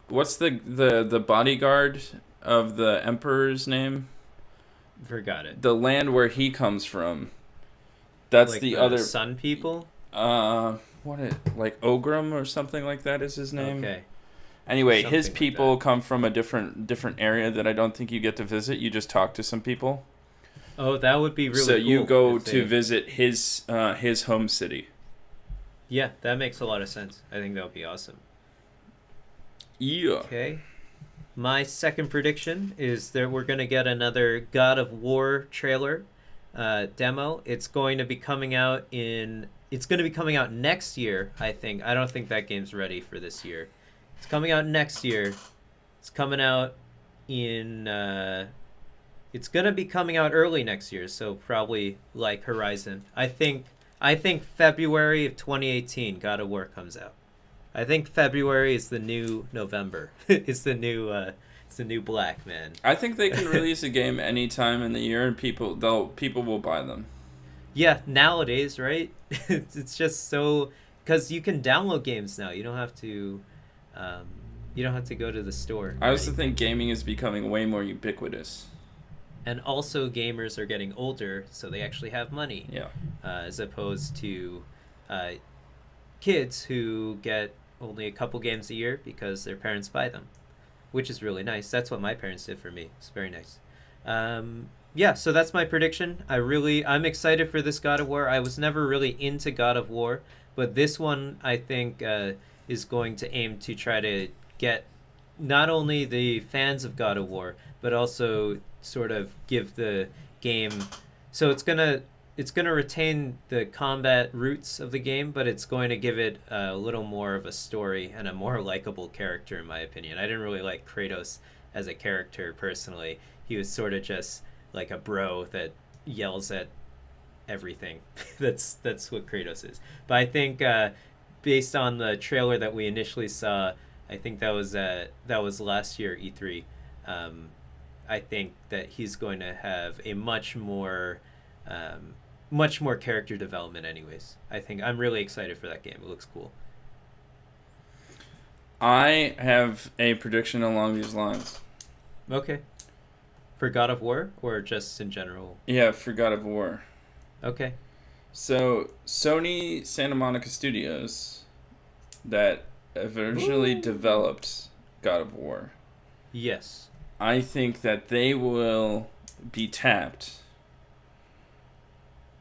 what's the bodyguard of the Emperor's name? Forgot it. The land where he comes from. That's like the other Sun people. Ogrim or something like that is his name. Okay. Anyway, something his people come from a different area that I don't think you get to visit. You just talk to some people. Oh, that would be really cool. So you go to visit his home city. Yeah, that makes a lot of sense. I think that would be awesome. Yeah. Okay. My second prediction is that we're going to get another God of War trailer demo. It's going to be coming out next year, I think. I don't think that game's ready for this year. It's coming out next year. It's coming out it's going to be coming out early next year, so probably like Horizon. I think February of 2018 God of War comes out. I think February is the new November. It's the new black, man. I think they can release a game any time in the year, and people will buy them. Yeah, nowadays, right? It's just so, because you can download games now. You don't have to go to the store. I also think gaming is becoming way more ubiquitous. And also, gamers are getting older, so they actually have money. Yeah. As opposed to kids who get only a couple games a year because their parents buy them, which is really nice. That's what my parents did for me. It's very nice. So that's my prediction. I'm excited for this God of War. I was never really into God of War, but this one I think is going to aim to try to get not only the fans of God of War, but also sort of give the game. So it's gonna retain the combat roots of the game, but it's going to give it a little more of a story and a more likable character, in my opinion. I didn't really like Kratos as a character personally. He was sort of just like a bro that yells at everything. That's what Kratos is. But I think based on the trailer that we initially saw, I think that was last year E3. I think that he's going to have a much more character development anyways. I think I'm really excited for that game. It looks cool. I have a prediction along these lines. Okay. For God of War or just in general? Yeah, for God of War. Okay. So Sony Santa Monica Studios that originally developed God of War. Yes. I think that they will be tapped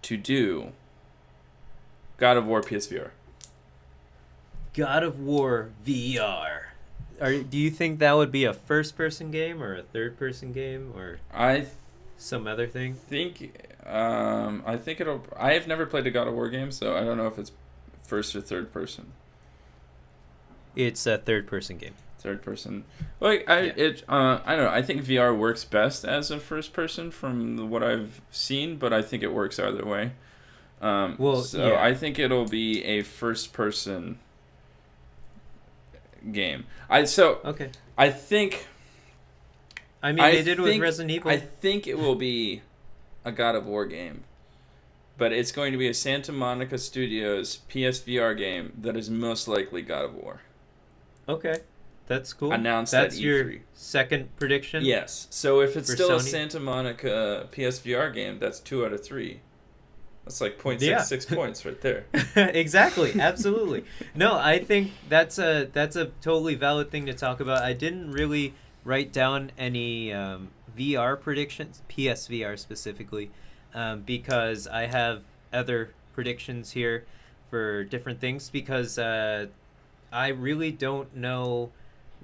to do God of War PSVR. God of War VR. Do you think that would be a first-person game or a third-person game or some other thing? I think it'll. I have never played a God of War game, so I don't know if it's first or third person. It's a third-person game. Third person. Like I don't know. I think VR works best as a first person from what I've seen, but I think it works either way. I think it'll be a first person game. Okay. I think. I mean, they did it with Resident Evil. I think it will be a God of War game, but it's going to be a Santa Monica Studios PSVR game that is most likely God of War. Okay. That's cool. Announced That's at E3. Your second prediction? Yes. So if it's still Sony? a Santa Monica PSVR game, that's 2 out of 3. That's like 0.66 points right there. Exactly. Absolutely. No, I think that's a totally valid thing to talk about. I didn't really write down any VR predictions, PSVR specifically, because I have other predictions here for different things because I really don't know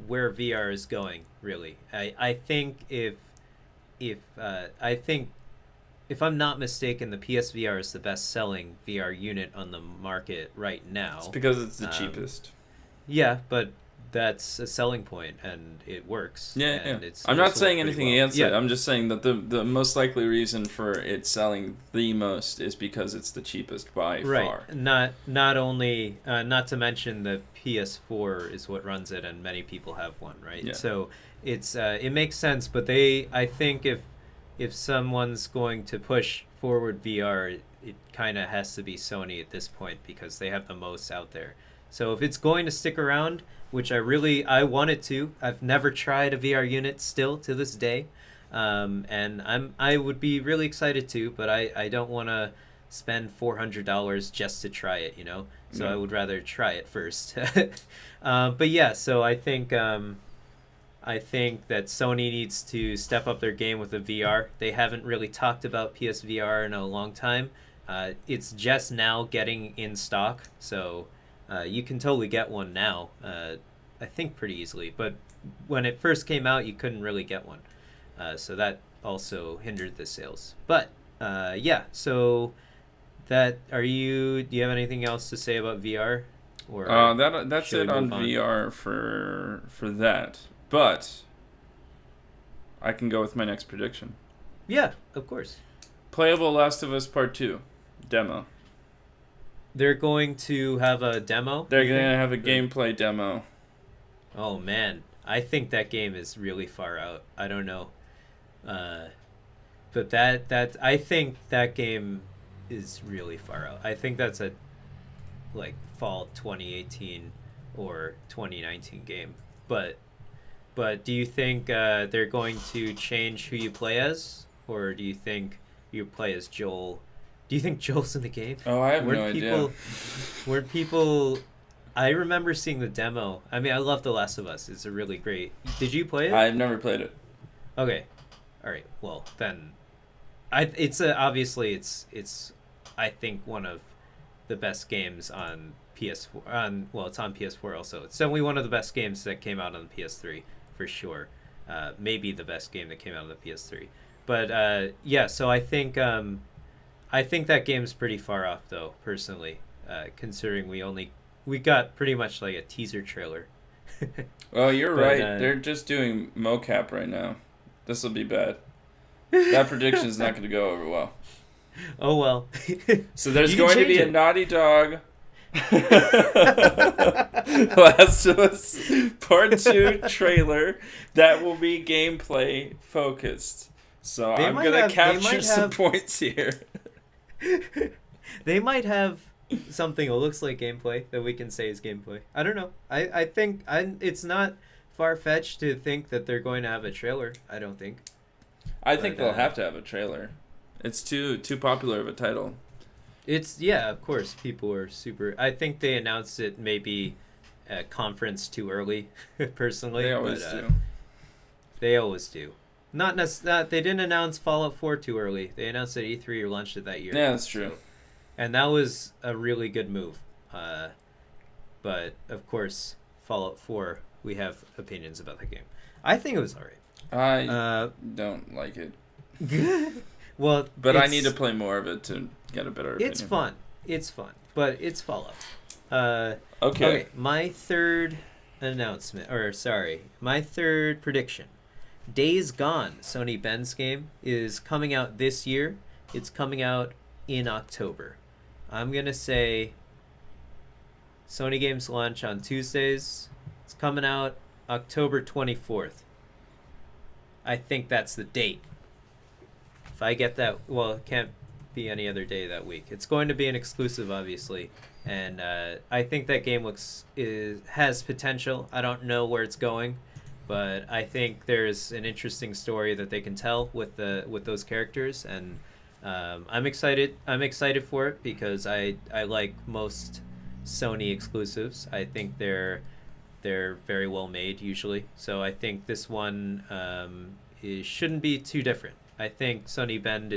where VR is going, really. I think if I'm not mistaken, the PSVR is the best-selling VR unit on the market right now. It's because it's the cheapest. Yeah, but that's a selling point, and it works. Yeah, and yeah. It's I'm not saying anything against it. I'm just saying that the most likely reason for it selling the most is because it's the cheapest by far. Not only, not to mention the PS4 is what runs it, and many people have one, right? Yeah. So it's it makes sense, but I think if someone's going to push forward VR, it kind of has to be Sony at this point because they have the most out there. So if it's going to stick around, which I want it to, I've never tried a VR unit still to this day, and I would be really excited to, but I don't want to spend $400 just to try it, you know. So I would rather try it first. But yeah, so I think that Sony needs to step up their game with the VR. They haven't really talked about PSVR in a long time. It's just now getting in stock, so you can totally get one now, I think pretty easily. But when it first came out, you couldn't really get one. So that also hindered the sales. But yeah, so do you have anything else to say about VR? Or that's it on VR for that. But I can go with my next prediction. Yeah, of course. Playable Last of Us Part 2 demo. They're going to have a demo? They're going to have a gameplay demo. Oh, man. I think that game is really far out. I don't know. But I think that game is really far out. I think that's a fall 2018 or 2019 game. But do you think they're going to change who you play as? Or do you think you play as Joel? Do you think Joel's in the game? Oh, I have no idea. Weren't people... I remember seeing the demo. I mean, I love The Last of Us. It's a really great... Did you play it? I've never played it. Okay. All right. Well, then... Obviously, it's I think, one of the best games on PS4. It's on PS4 also. It's definitely one of the best games that came out on the PS3, for sure. Maybe the best game that came out on the PS3. But, yeah, so I think that game's pretty far off, though, personally, considering we got pretty much like a teaser trailer. Well, you're right. They're just doing mocap right now. This will be bad. That prediction is not going to go over well. Oh, well. So there's going to be a Naughty Dog Last of Us Part 2 trailer that will be gameplay focused. So I'm going to capture some points here. They might have something that looks like gameplay that we can say is gameplay. I don't know. I think it's not far-fetched to think that they're going to have a trailer. I don't think. I think they'll have to have a trailer. It's too popular of a title. Of course, people are super. I think they announced it maybe at conference too early, personally. They always do. They always do. Not they didn't announce Fallout 4 too early. They announced it at E3 or launched it that year. Yeah, that's true. And that was a really good move. But of course, Fallout 4, we have opinions about the game. I think it was alright. I don't like it. Well, but I need to play more of it to get a better opinion. It's fun, but it's Fallout. Okay. My third prediction. Days Gone, Sony Ben's game, is coming out this year. It's coming out in October. I'm going to say Sony games launch on Tuesdays. It's coming out October 24th. I think that's the date. If I get that, well, it can't be any other day that week. It's going to be an exclusive, obviously, and I think that game has potential. I don't know where it's going, but I think there's an interesting story that they can tell with those characters, and I'm excited. I'm excited for it because I like most Sony exclusives. I think they're very well made usually. So I think this one shouldn't be too different. I think Sony Bend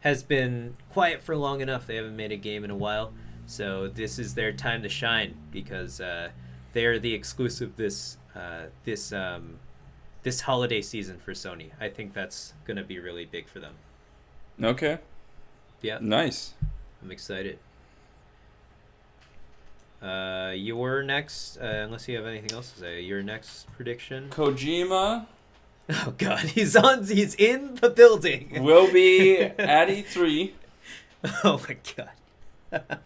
has been quiet for long enough. They haven't made a game in a while, so this is their time to shine because they are the exclusive this holiday season for Sony. I think that's gonna be really big for them. Okay. Yeah. Nice. I'm excited. Your next, unless you have anything else to say, your next prediction. Kojima. Oh God, he's in the building. Will be at E3. Oh my God.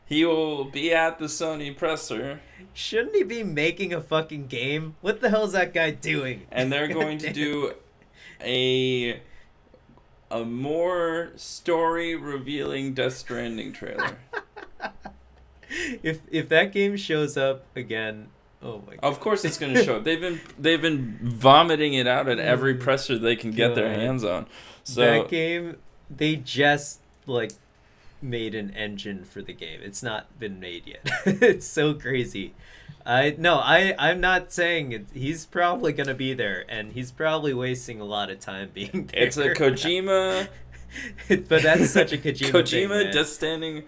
He will be at the Sony presser. Shouldn't he be making a fucking game? What the hell is that guy doing? And they're going to do a more story revealing Death Stranding trailer. If that game shows up again, oh my God. Of course it's going to show up. They've been vomiting it out at every presser they can get their hands on. So that game, they just made an engine for the game. It's not been made yet. It's so crazy. I'm not saying it. He's probably going to be there, and he's probably wasting a lot of time being there. It's a Kojima but that's such a Kojima thing, Death Stranding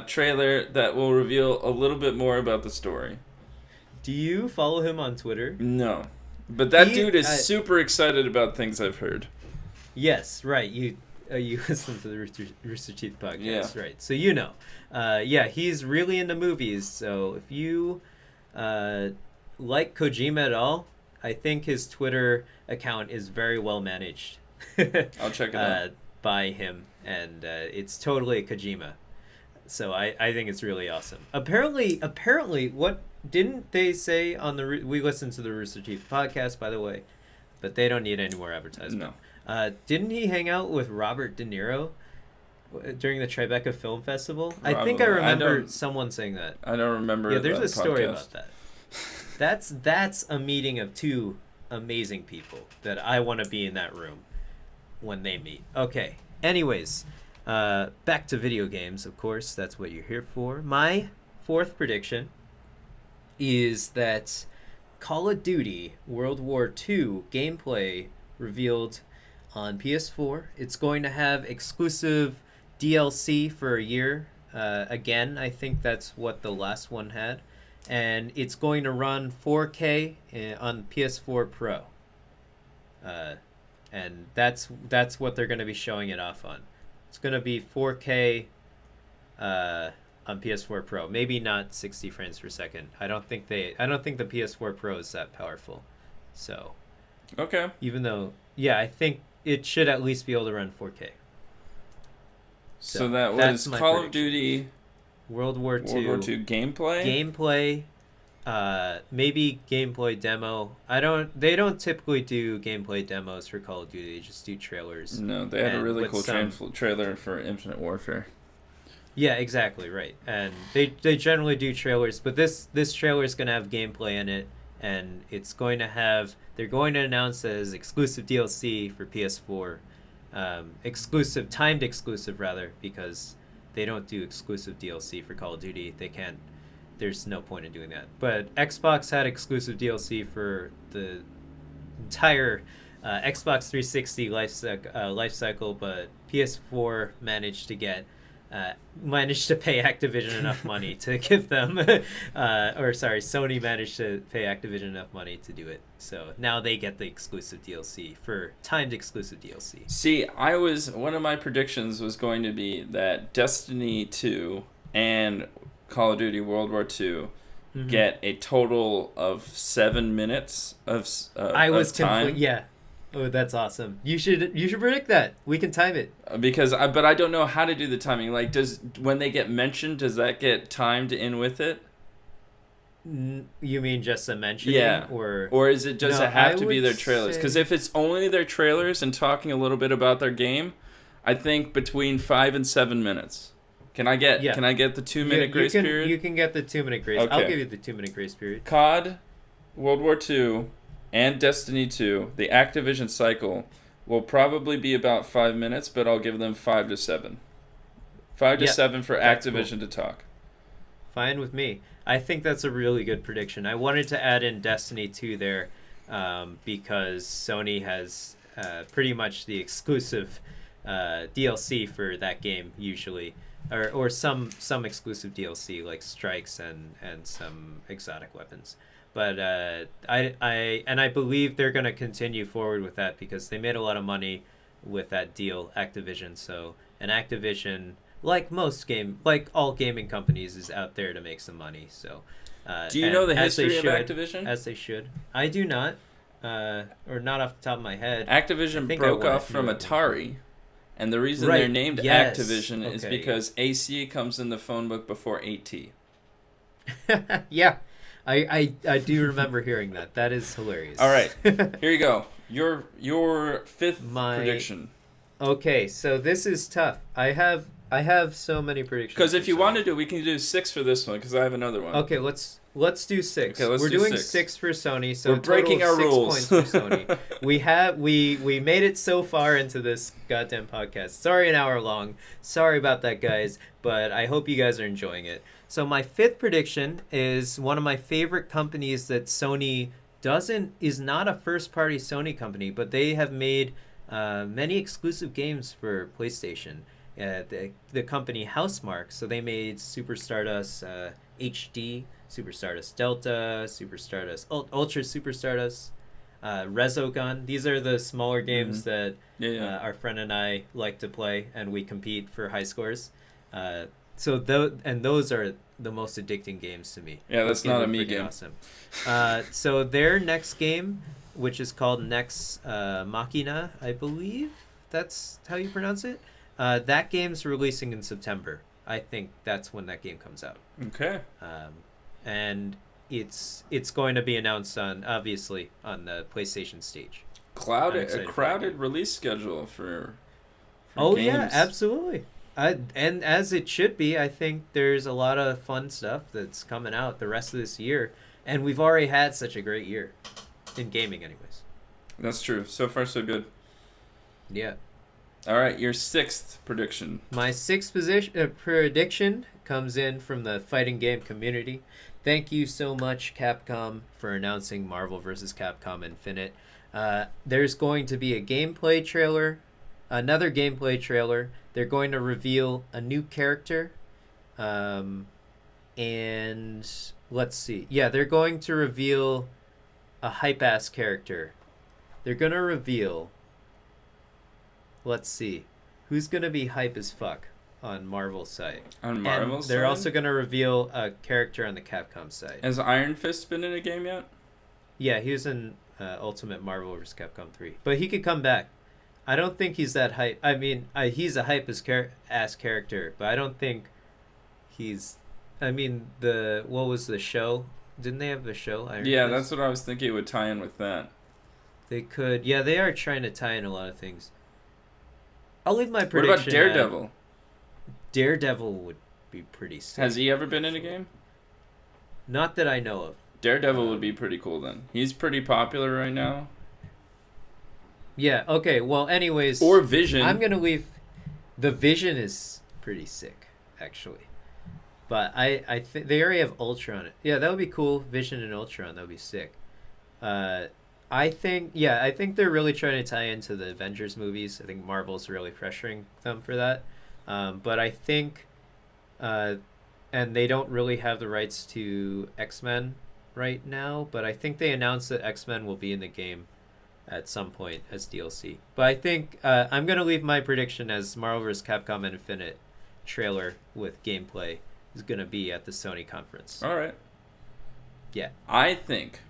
trailer that will reveal a little bit more about the story. Do you follow him on Twitter? No. But that dude is super excited about things I've heard. Yes, right. You listen to the Rooster Teeth podcast, yeah. Right? So he's really into movies. So if you like Kojima at all, I think his Twitter account is very well managed. I'll check it out. By him, and it's totally Kojima. So I think it's really awesome. Apparently, what didn't they say on we listened to the Rooster Teeth podcast, by the way, but they don't need any more advertisement. No. Didn't he hang out with Robert De Niro during the Tribeca Film Festival? I think I remember someone saying that. I don't remember. Yeah, there's a story about that. That's a meeting of two amazing people that I want to be in that room when they meet. Okay. Anyways, back to video games, of course. That's what you're here for. My fourth prediction is that Call of Duty World War II gameplay revealed on PS4. It's going to have exclusive DLC for a year. Again, I think that's what the last one had. And it's going to run 4K on PS4 Pro. And that's what they're going to be showing it off on. It's going to be 4K on PS4 Pro. Maybe not 60 frames per second. I don't think the PS4 Pro is that powerful. So, okay. Even though, I think it should at least be able to run 4K. So that was Call of Duty World War II gameplay. Maybe gameplay demo. They don't typically do gameplay demos for Call of Duty. They just do trailers. No, they had a really cool trailer for Infinite Warfare. Yeah, exactly, right. And they generally do trailers, but this trailer is going to have gameplay in it, and it's going to have. They're going to announce it as exclusive DLC for PS4, timed exclusive rather, because they don't do exclusive DLC for Call of Duty. They can't. There's no point in doing that. But Xbox had exclusive DLC for the entire Xbox 360 life cycle, but PS4 managed to pay Activision enough money to give them, Sony managed to pay Activision enough money to do it. So now they get the exclusive DLC for timed exclusive DLC. See, one of my predictions was going to be that Destiny 2 and Call of Duty World War II get a total of 7 minutes of time. Yeah. Oh, that's awesome. You should predict that. We can time it. But I don't know how to do the timing. Like, when they get mentioned, does that get timed in with it? You mean just a mentioning? Yeah. Or is it does it have to be their trailers? Because if it's only their trailers and talking a little bit about their game, I think between 5 and 7 minutes. Can I get the 2-minute grace period? You can get the 2-minute grace. Okay. I'll give you the 2-minute grace period. COD, World War II, and Destiny 2, the Activision cycle, will probably be about 5 minutes, but I'll give them 5 to 7. 5 to 7 for Activision to talk. Fine with me. I think that's a really good prediction. I wanted to add in Destiny 2 there because Sony has pretty much the exclusive DLC for that game usually. Or some exclusive DLC like strikes and some exotic weapons, but I believe they're gonna continue forward with that because they made a lot of money with that deal, Activision. So and Activision, like all gaming companies, is out there to make some money. So do you know the history of Activision? As they should. I do not, or not off the top of my head. Activision broke off from Atari. And the reason they're named Activision is because AC comes in the phone book before AT. Yeah, I do remember hearing that. That is hilarious. All right, here you go. Your fifth prediction. Okay, so this is tough. I have so many predictions. Because if you wanted to, we can do 6 for this one. Because I have another one. Okay, let's do 6. Okay, We're doing 6 for Sony, so we're breaking our rules. 6 points for Sony. We made it so far into this goddamn podcast. Sorry, an hour long. Sorry about that, guys. But I hope you guys are enjoying it. So my 5th prediction is one of my favorite companies that Sony is not a first-party Sony company, but they have made many exclusive games for PlayStation. The company Housemarque. So they made Super Stardust HD, Super Stardust Delta, Super Stardust Ultra Super Stardust, Resogun. These are the smaller games that our friend and I like to play, and we compete for high scores. Those are the most addicting games to me. Yeah, that's not a me game. Awesome. So their next game, which is called Nex Machina, I believe that's how you pronounce it. That game's releasing in September. I think that's when that game comes out. Okay. And it's going to be announced obviously on the PlayStation stage. A crowded release schedule for games. Yeah, absolutely. And as it should be, I think there's a lot of fun stuff that's coming out the rest of this year, and we've already had such a great year in gaming, anyways. That's true. So far, so good. Yeah. All right, your 6th prediction. My 6th prediction comes in from the fighting game community. Thank you so much, Capcom, for announcing Marvel vs. Capcom Infinite. There's going to be another gameplay trailer. They're going to reveal a new character. And let's see. Yeah, they're going to reveal a hype-ass character. They're going to reveal... Let's see. Who's going to be hype as fuck on Marvel's side? On Marvel's side? They're also going to reveal a character on the Capcom side. Has Iron Fist been in a game yet? Yeah, he was in Ultimate Marvel vs. Capcom 3. But he could come back. I don't think he's that hype. I mean, he's a hype-ass character, but I don't think he's... I mean, what was the show? Didn't they have a show? Iron Fist? That's what I was thinking. It would tie in with that. They could. Yeah, they are trying to tie in a lot of things. I'll leave my prediction. What about Daredevil? Daredevil would be pretty sick. Has he ever been in a game? Not that I know of. Daredevil would be pretty cool then. He's pretty popular right now. Yeah, okay, well, anyways. Or Vision. I'm going to leave. The Vision is pretty sick, actually. But I think they already have Ultron. Yeah, that would be cool. Vision and Ultron, that would be sick. I think they're really trying to tie into the Avengers movies. I think Marvel's really pressuring them for that. But I think, and they don't really have the rights to X-Men right now, but I think they announced that X-Men will be in the game at some point as DLC. But I think I'm going to leave my prediction as Marvel vs. Capcom Infinite trailer with gameplay is going to be at the Sony conference. All right. Yeah. I think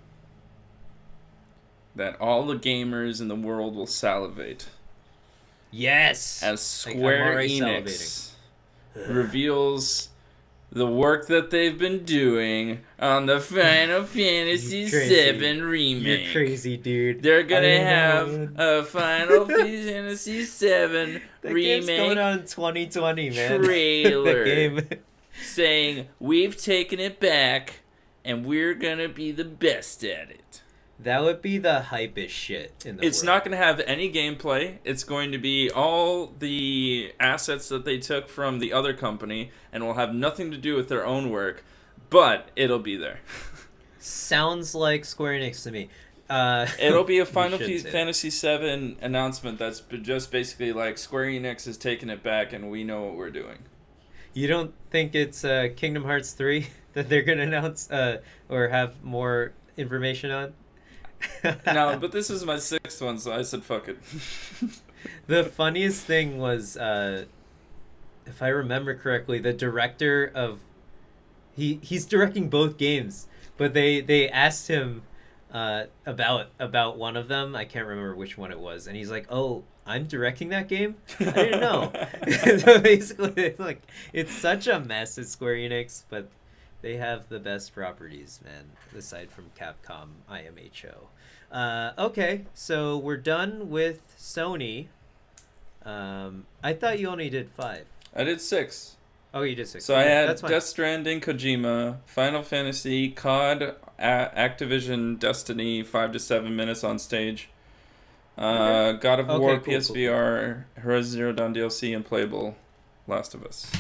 that all the gamers in the world will salivate. Yes! As Square Enix reveals the work that they've been doing on the Final Fantasy VII Remake. You're crazy, dude. They're gonna have a Final Fantasy VII the Remake game's going on in 2020, man. Trailer the game. saying, we've taken it back and we're gonna be the best at it. That would be the hypest shit in the world. It's not going to have any gameplay. It's going to be all the assets that they took from the other company and will have nothing to do with their own work, but it'll be there. Sounds like Square Enix to me. It'll be a Final Fantasy VII announcement that's just basically like Square Enix is taking it back and we know what we're doing. You don't think it's Kingdom Hearts 3 that they're going to announce or have more information on? No, but this is my sixth one, so I said fuck it. The funniest thing was, if I remember correctly, the director of... He's directing both games, but they asked him about one of them. I can't remember which one it was, and he's like, "Oh, I'm directing that game? I didn't know." So basically, like, it's such a mess at Square Enix, but they have the best properties, man, aside from Capcom, IMHO. Okay, so we're done with Sony. I thought you only did 5. I did 6. Oh, you did 6. So okay, I had Death Stranding, Kojima, Final Fantasy, COD, Activision, Destiny, 5 to 7 minutes on stage. God of War, cool, PSVR, Horizon Zero Dawn DLC, and playable Last of Us.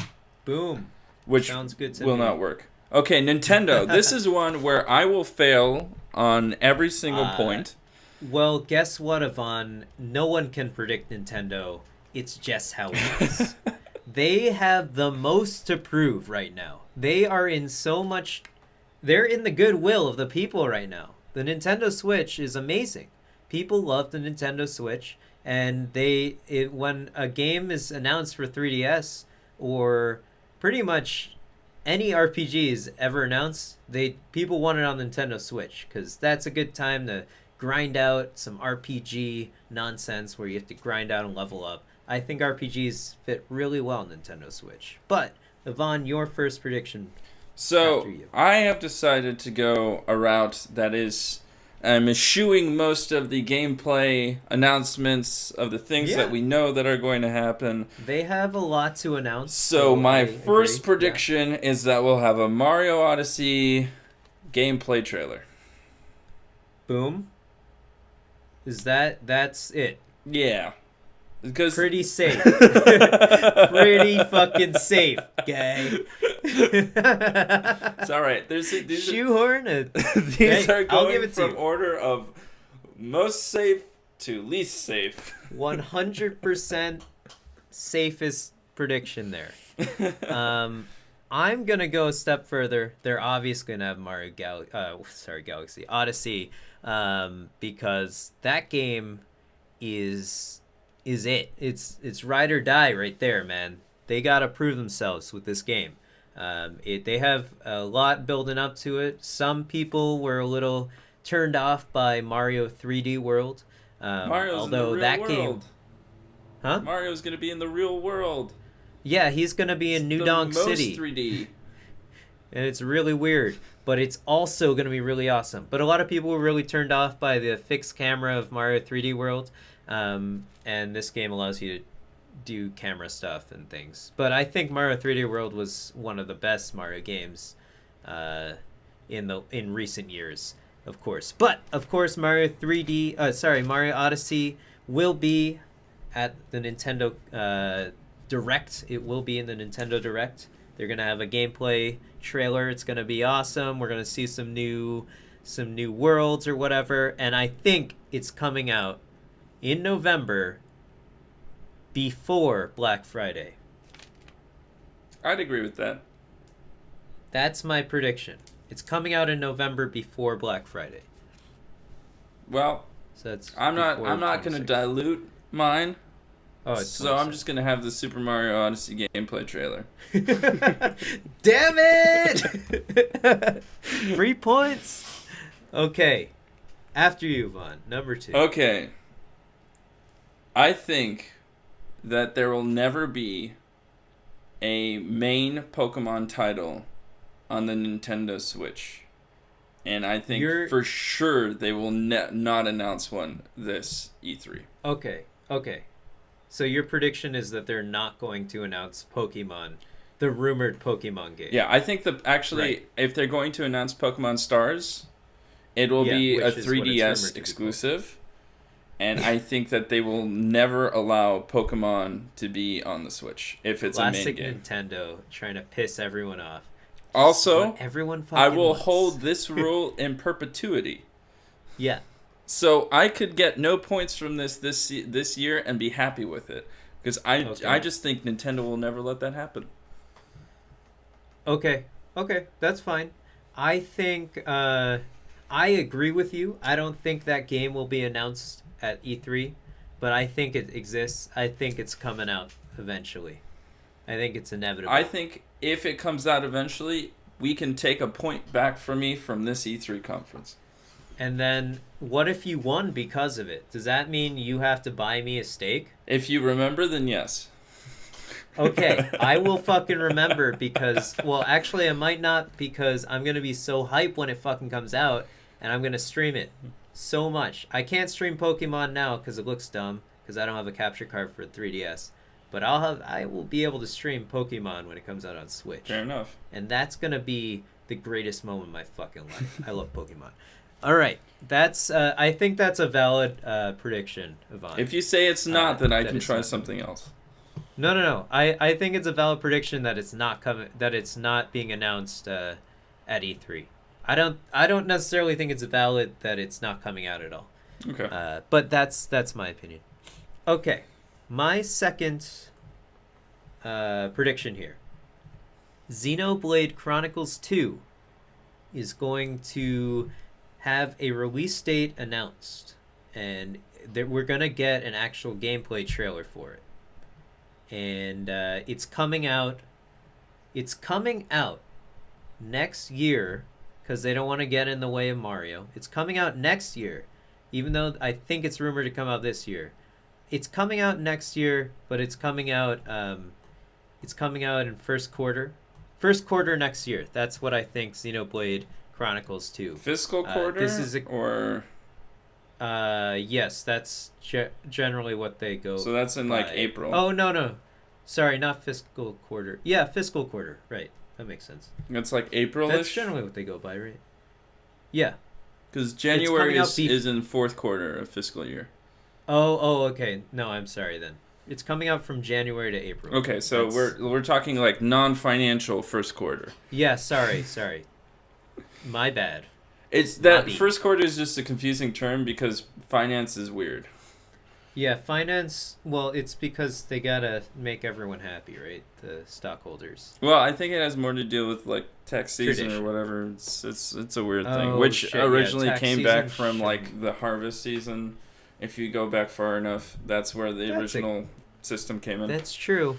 Boom. Which sounds good to will me. Not work. Okay, Nintendo. This is one where I will fail on every single point. Well, guess what, Yvonne? No one can predict Nintendo. It's just how it is. They have the most to prove right now. They are in so much... They're in the goodwill of the people right now. The Nintendo Switch is amazing. People love the Nintendo Switch, and when a game is announced for 3DS, or pretty much any RPGs ever announced, people want it on Nintendo Switch, because that's a good time to grind out some RPG nonsense where you have to grind out and level up. I think RPGs fit really well on Nintendo Switch. But, Yvonne, your first prediction. So, I have decided to go a route that is... I'm eschewing most of the gameplay announcements of the things that we know that are going to happen. They have a lot to announce. So my first prediction is that we'll have a Mario Odyssey gameplay trailer. Boom. That's it? Yeah. Because pretty safe. Pretty fucking safe, guy. It's all right. These shoehorn it. These are going from order of most safe to least safe. 100% safest prediction there. I'm gonna go a step further. They're obviously gonna have Galaxy Odyssey, because that game is it. It's ride or die right there, man. They gotta prove themselves with this game. They have a lot building up to it. Some people were a little turned off by Mario 3D World. Mario's although in the real that world. Game, huh? Mario's gonna be in the real world. Yeah, he's gonna be in New Donk City. 3D. And it's really weird, but it's also gonna be really awesome. But a lot of people were really turned off by the fixed camera of Mario 3D World. And this game allows you to do camera stuff and things. But I think Mario 3D World was one of the best Mario games. in recent years, of course. But of course, Mario Odyssey will be at the Nintendo Direct. It will be in the Nintendo Direct. They're gonna have a gameplay trailer. It's gonna be awesome. We're gonna see some new worlds or whatever, and I think it's coming out in November before Black Friday. I'd agree with that. That's my prediction. It's coming out in November before Black Friday. Well, so that's I'm not going to dilute mine. Oh, it's so I'm just going to have the Super Mario Odyssey gameplay trailer. Damn it! 3 points. Okay. After you, Vaughn. Number 2. Okay. I think that there will never be a main Pokemon title on the Nintendo Switch. And I think for sure they will not announce one this E3. Okay. So your prediction is that they're not going to announce Pokemon, the rumored Pokemon game. Yeah, I think if they're going to announce Pokemon Stars, it will be a 3DS exclusive. And I think that they will never allow Pokemon to be on the Switch if it's a main game. Classic Nintendo trying to piss everyone off. Also, everyone I will hold this rule in perpetuity. Yeah. So I could get no points from this year and be happy with it. Because I just think Nintendo will never let that happen. Okay, that's fine. I think I agree with you. I don't think that game will be announced at E3, but I think it exists. I think it's coming out eventually. I think it's inevitable. I think if it comes out eventually, we can take a point back from me from this E3 conference. And then, what if you won because of it? Does that mean you have to buy me a steak? If you remember, then yes. Okay, I will fucking remember because... Well, actually, I might not because I'm going to be so hyped when it fucking comes out, and I'm going to stream it so much. I can't stream Pokemon now because it looks dumb, because I don't have a capture card for 3DS. But I will be able to stream Pokemon when it comes out on Switch. Fair enough. And that's going to be the greatest moment of my fucking life. I love Pokemon. All right, that's. I think that's a valid prediction, Yvonne. If you say it's not, then I can try something else. No. I think it's a valid prediction that it's not coming. That it's not being announced at E3. I don't necessarily think it's valid that it's not coming out at all. Okay. But that's my opinion. Okay, my second prediction here. Xenoblade Chronicles 2 is going to have a release date announced, and we're gonna get an actual gameplay trailer for it, and it's coming out next year because they don't want to get in the way of Mario. It's coming out next year, even though I think it's rumored to come out this year. It's coming out next year, but it's coming out in first quarter next year. That's what I think Xenoblade Chronicles 2. Fiscal quarter? Yes, that's generally what they go. So that's in like April. Oh, no. Sorry, not fiscal quarter. Yeah, fiscal quarter. Right. That makes sense. It's like April-ish? That's generally what they go by, right? Yeah. Because January is in fourth quarter of fiscal year. Oh, okay. No, I'm sorry then. It's coming out from January to April. Okay, so we're talking like non-financial first quarter. Yeah, sorry. My bad. It's that first quarter is just a confusing term because finance is weird. Yeah, finance, well, it's because they gotta make everyone happy, right? The stockholders. Well, I think it has more to do with like tax season or whatever. It's a weird thing, which originally came back from like the harvest season. If you go back far enough, that's where the original system came in. That's true.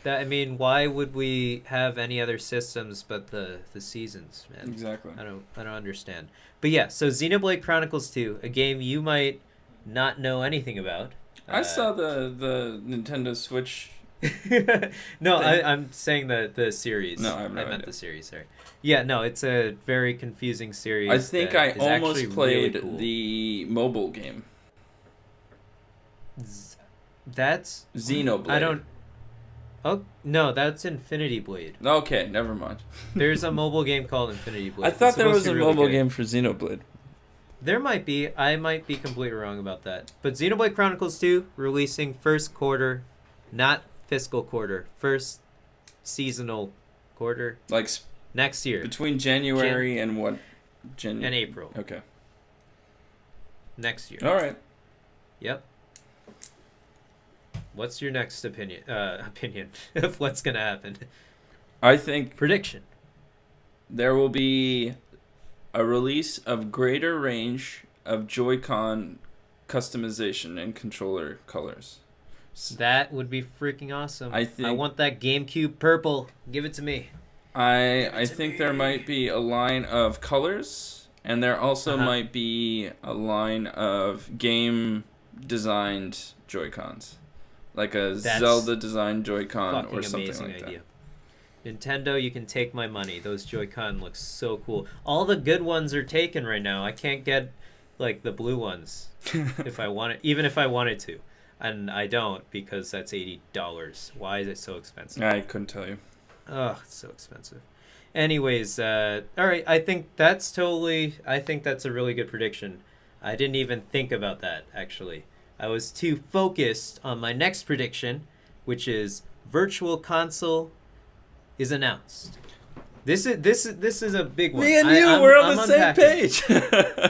Why would we have any other systems but the seasons, man? Exactly. I don't understand. But yeah, so Xenoblade Chronicles 2, a game you might not know anything about. I saw the Nintendo Switch. No, I'm saying the series. No, I meant the series. Sorry. Yeah, no, it's a very confusing series. I think I almost played really cool. the mobile game. That's Xenoblade. I don't. Oh, no, that's Infinity Blade. Okay, never mind. There's a mobile game called Infinity Blade. I thought It's there supposed was to a be really mobile good. game for Xenoblade. There might be. I might be completely wrong about that. But Xenoblade Chronicles 2 releasing first quarter, not fiscal quarter, first seasonal quarter Like next year. between January and what? And April. Okay. Next year. All right. Yep. What's your next opinion of what's going to happen? I think Prediction. there will be a release of greater range of Joy-Con customization and controller colors. That would be freaking awesome. I think- I want that GameCube purple. Give it to me. I think there might be a line of colors, and there also might be a line of game designed Joy-Cons, like a That's Zelda designed Joy-Con Fucking or something amazing like idea. Nintendo, you can take my money. Those Joy-Con look so cool. All the good ones are taken right now. I can't get like the blue ones if I wanted, even if I wanted to, and I don't because that's $80. Why is it so expensive? that. I couldn't tell you. Oh, it's so expensive. Anyways, all right. I think that's a really good prediction. I didn't even think about that actually. I was too focused on my next prediction, which is Virtual Console is announced. This is a big one. Me and you, we're on the same page.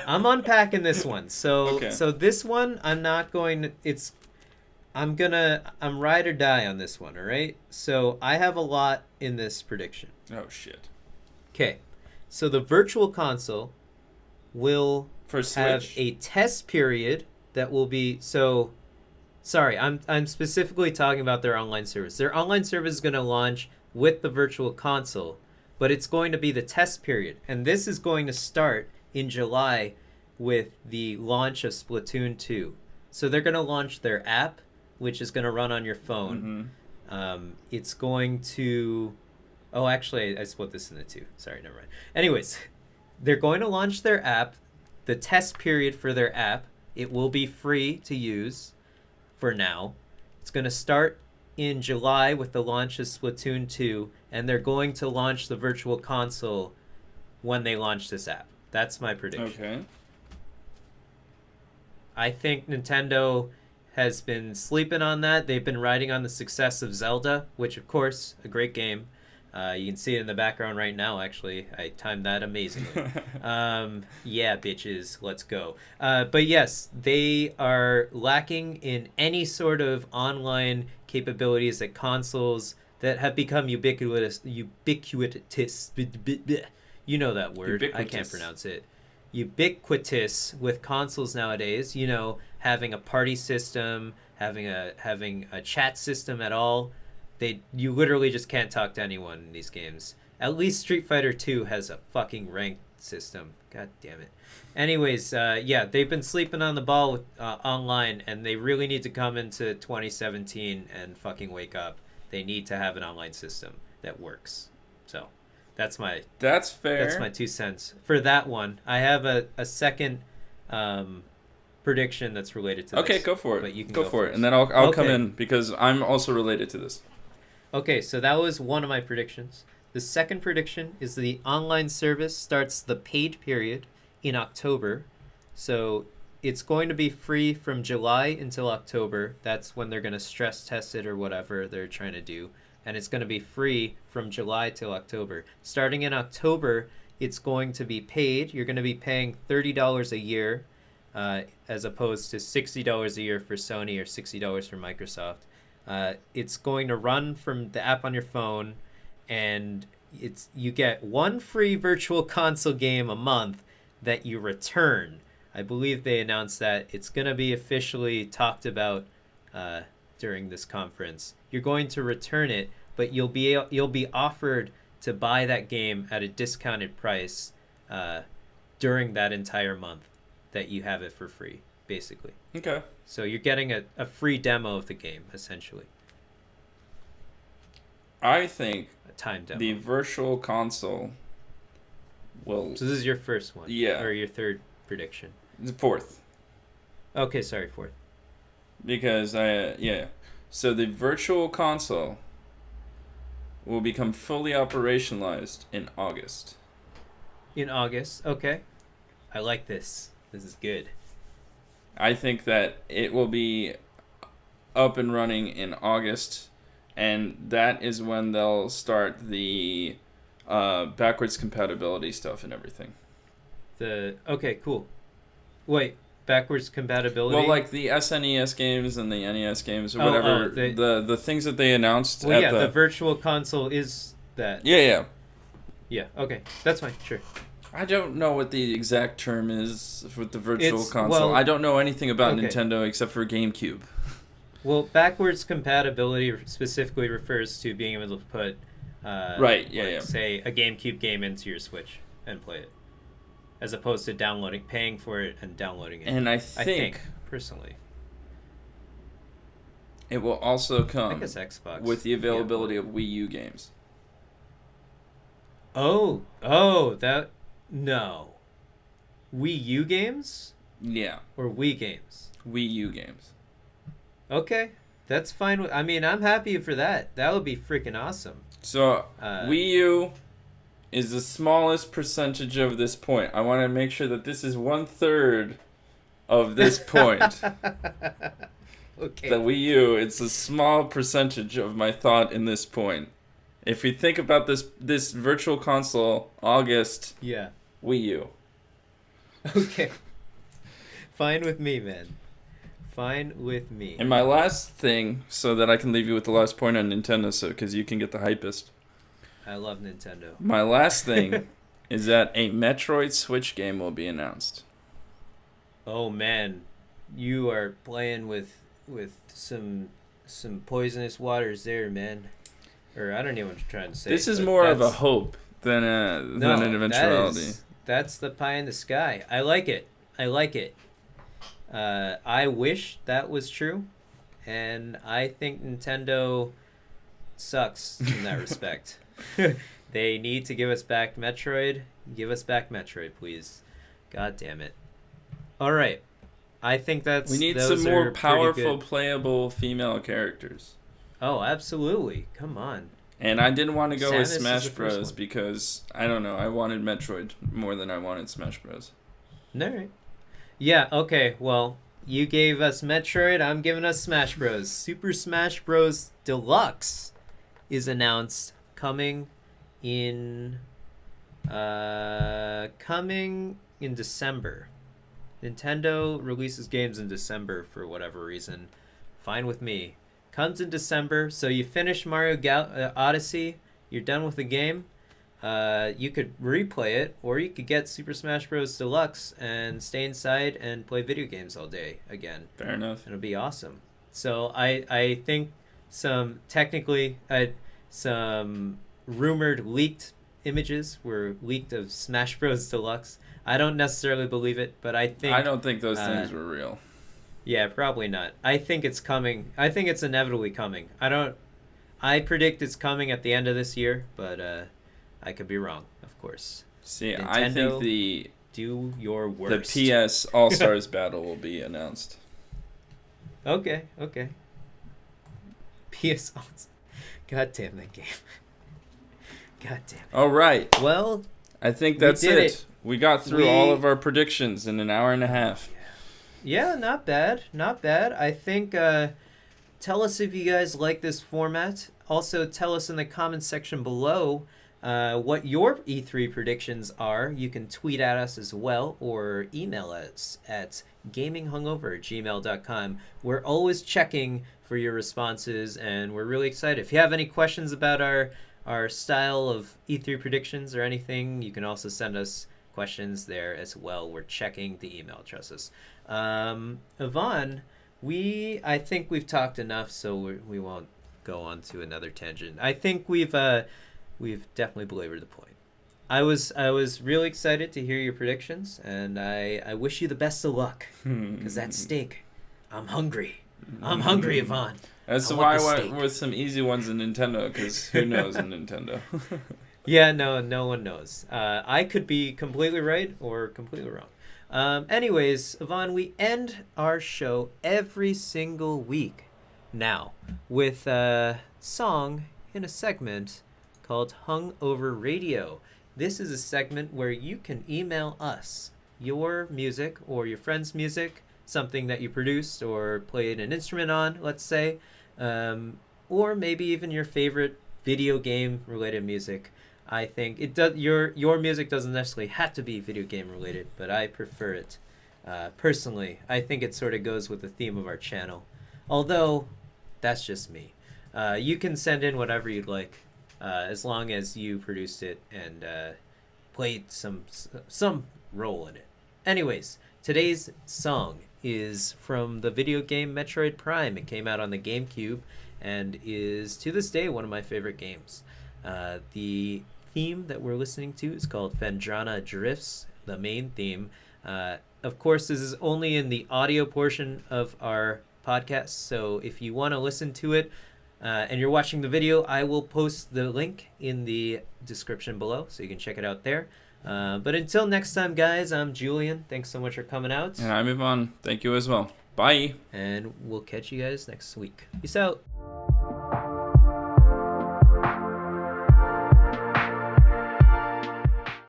I'm unpacking this one. So Okay. so this one I'm not going to I'm ride or die on this one, all right? So I have a lot in this prediction. Oh shit. Okay. So the Virtual Console will For have Switch. a test period that will be sorry, I'm specifically talking about their online service. Their online service is going to launch with the Virtual Console, but it's going to be the test period. And this is going to start in July with the launch of Splatoon 2. So they're going to launch their app, which is going to run on your phone. It's going to... Oh, actually, I split this into two. Sorry, never mind. Anyways, they're going to launch their app, the test period for their app. It will be free to use for now. It's going to start in July with the launch of Splatoon 2, and they're going to launch the Virtual Console when they launch this app. That's my prediction. Okay. I think Nintendo has been sleeping on that. They've been riding on the success of Zelda, which, of course, a great game. You can see it in the background right now, actually. I timed that amazingly. Yeah, bitches, let's go. But yes, they are lacking in any sort of online capabilities that consoles that have become ubiquitous. You know that word. I can't Ubiquitous. pronounce it. Ubiquitous with consoles nowadays. You know, having a party system, having a chat system at all. You literally just can't talk to anyone in these games. At least Street Fighter 2 has a fucking ranked system. God damn it. Anyways, yeah, they've been sleeping on the ball with online, and they really need to come into 2017 and fucking wake up. They need to have an online system that works. So, that's fair. That's my 2 cents. For that one, I have a second prediction that's related to this. Okay, go for it. But you can go for first. it, and then I'll come Okay. in because I'm also related to this. Okay, so that was one of my predictions. The second prediction is the online service starts the paid period in October. So it's going to be free from July until October. That's when they're going to stress test it or whatever they're trying to do. And it's going to be free from July till October. Starting in October, it's going to be paid. You're going to be paying $30 a year as opposed to $60 a year for Sony or $60 for Microsoft. It's going to run from the app on your phone, and you get one free Virtual Console game a month that you return. I believe they announced that. It's going to be officially talked about during this conference. You're going to return it, but you'll be offered to buy that game at a discounted price during that entire month that you have it for free, basically. Okay. So you're getting a free demo of the game, essentially. I think A time demo. the Virtual Console will... So this is your first one? Yeah. Or your third prediction? Fourth. Okay, sorry, fourth. Because, yeah. So the Virtual Console will become fully operationalized in August. In August, okay. I like this. This is good. I think that it will be up and running in August, and that is when they'll start the backwards compatibility stuff and everything. Okay, cool. Wait, backwards compatibility? Well, like the SNES games and the NES games or whatever, the things that they announced. Well, yeah, the Virtual Console is that. Yeah. Yeah, okay. That's fine, sure. I don't know what the exact term is with the Virtual Console. I don't know anything about Nintendo except for GameCube. Well, backwards compatibility specifically refers to being able to put, say, a GameCube game into your Switch and play it, as opposed to paying for it and downloading it. And I think personally, it will also come I guess Xbox, with the availability of Wii U games. No. Wii U games? Yeah. Or Wii games? Wii U games. Okay. That's fine. I'm happy for that. That would be freaking awesome. So, Wii U is the smallest percentage of this point. I want to make sure that this is 1/3 of this point. Okay. The Wii U, it's a small percentage of my thought in this point. If we think about this Virtual Console, August, Wii U. Okay. Fine with me, man. Fine with me. And my last thing, so that I can leave you with the last point on Nintendo, because you can get the hypest. I love Nintendo. My last thing is that a Metroid Switch game will be announced. Oh man, you are playing with some poisonous waters there, man. Or I don't know what you're trying to say. This is more of a hope than an eventuality. That's the pie in the sky. I like it. I wish that was true, and I think Nintendo sucks in that respect. They need to give us back Metroid. Give us back Metroid, please. God damn it. All right. I think we need some more powerful, playable female characters. Oh, absolutely. Come on. And I didn't want to go with Smash Bros. Because, I don't know, I wanted Metroid more than I wanted Smash Bros. All right. Yeah, okay, well, you gave us Metroid, I'm giving us Smash Bros. Super Smash Bros. Deluxe is announced coming in December. Nintendo releases games in December for whatever reason. Fine with me. Comes in December, so you finish Mario Odyssey, you're done with the game. You could replay it, or you could get Super Smash Bros. Deluxe and stay inside and play video games all day again. Fair enough. It'll be awesome. So I think some rumored leaked images were leaked of Smash Bros. Deluxe. I don't necessarily believe it, but I don't think those things were real. Yeah, probably not. I think it's coming. I think it's inevitably coming. I predict it's coming at the end of this year, but I could be wrong, of course. See, Nintendo, I think do your worst. The PS All-Stars battle will be announced. Okay. PS All-Stars. God damn that game. God damn it. All right. Well, I think that's it. We got through all of our predictions in an hour and a half. Yeah, not bad. I think, tell us if you guys like this format. Also, tell us in the comments section below what your E3 predictions are. You can tweet at us as well or email us at gaminghungover@gmail.com. We're always checking for your responses, and we're really excited. If you have any questions about our style of E3 predictions or anything, you can also send us questions there as well. We're checking the email, trust us. Yvonne, I think we've talked enough, so we won't go on to another tangent. I think we've definitely belabored the point. I was really excited to hear your predictions, and I wish you the best of luck, because that steak, I'm hungry, Yvonne. That's why I went with some easy ones in Nintendo, because who knows in Nintendo. Yeah, no one knows. I could be completely right or completely wrong. Anyways, Yvonne, we end our show every single week now with a song in a segment called Hungover Radio. This is a segment where you can email us your music or your friend's music, something that you produced or played an instrument on, let's say, or maybe even your favorite video game related music. I think it does. Your music doesn't necessarily have to be video game related, but I prefer it. Personally, I think it sort of goes with the theme of our channel. Although, that's just me. You can send in whatever you'd like, as long as you produced it and played some role in it. Anyways, today's song is from the video game Metroid Prime. It came out on the GameCube and is, to this day, one of my favorite games. The theme that we're listening to is called Phendrana Drifts, the main theme. Of course, this is only in the audio portion of our podcast, so if you want to listen to it and you're watching the video, I will post the link in the description below, so you can check it out there. But until next time, guys, I'm Julien. Thanks so much for coming out. And I'm Yvonne. Thank you as well. Bye. And we'll catch you guys next week. Peace out.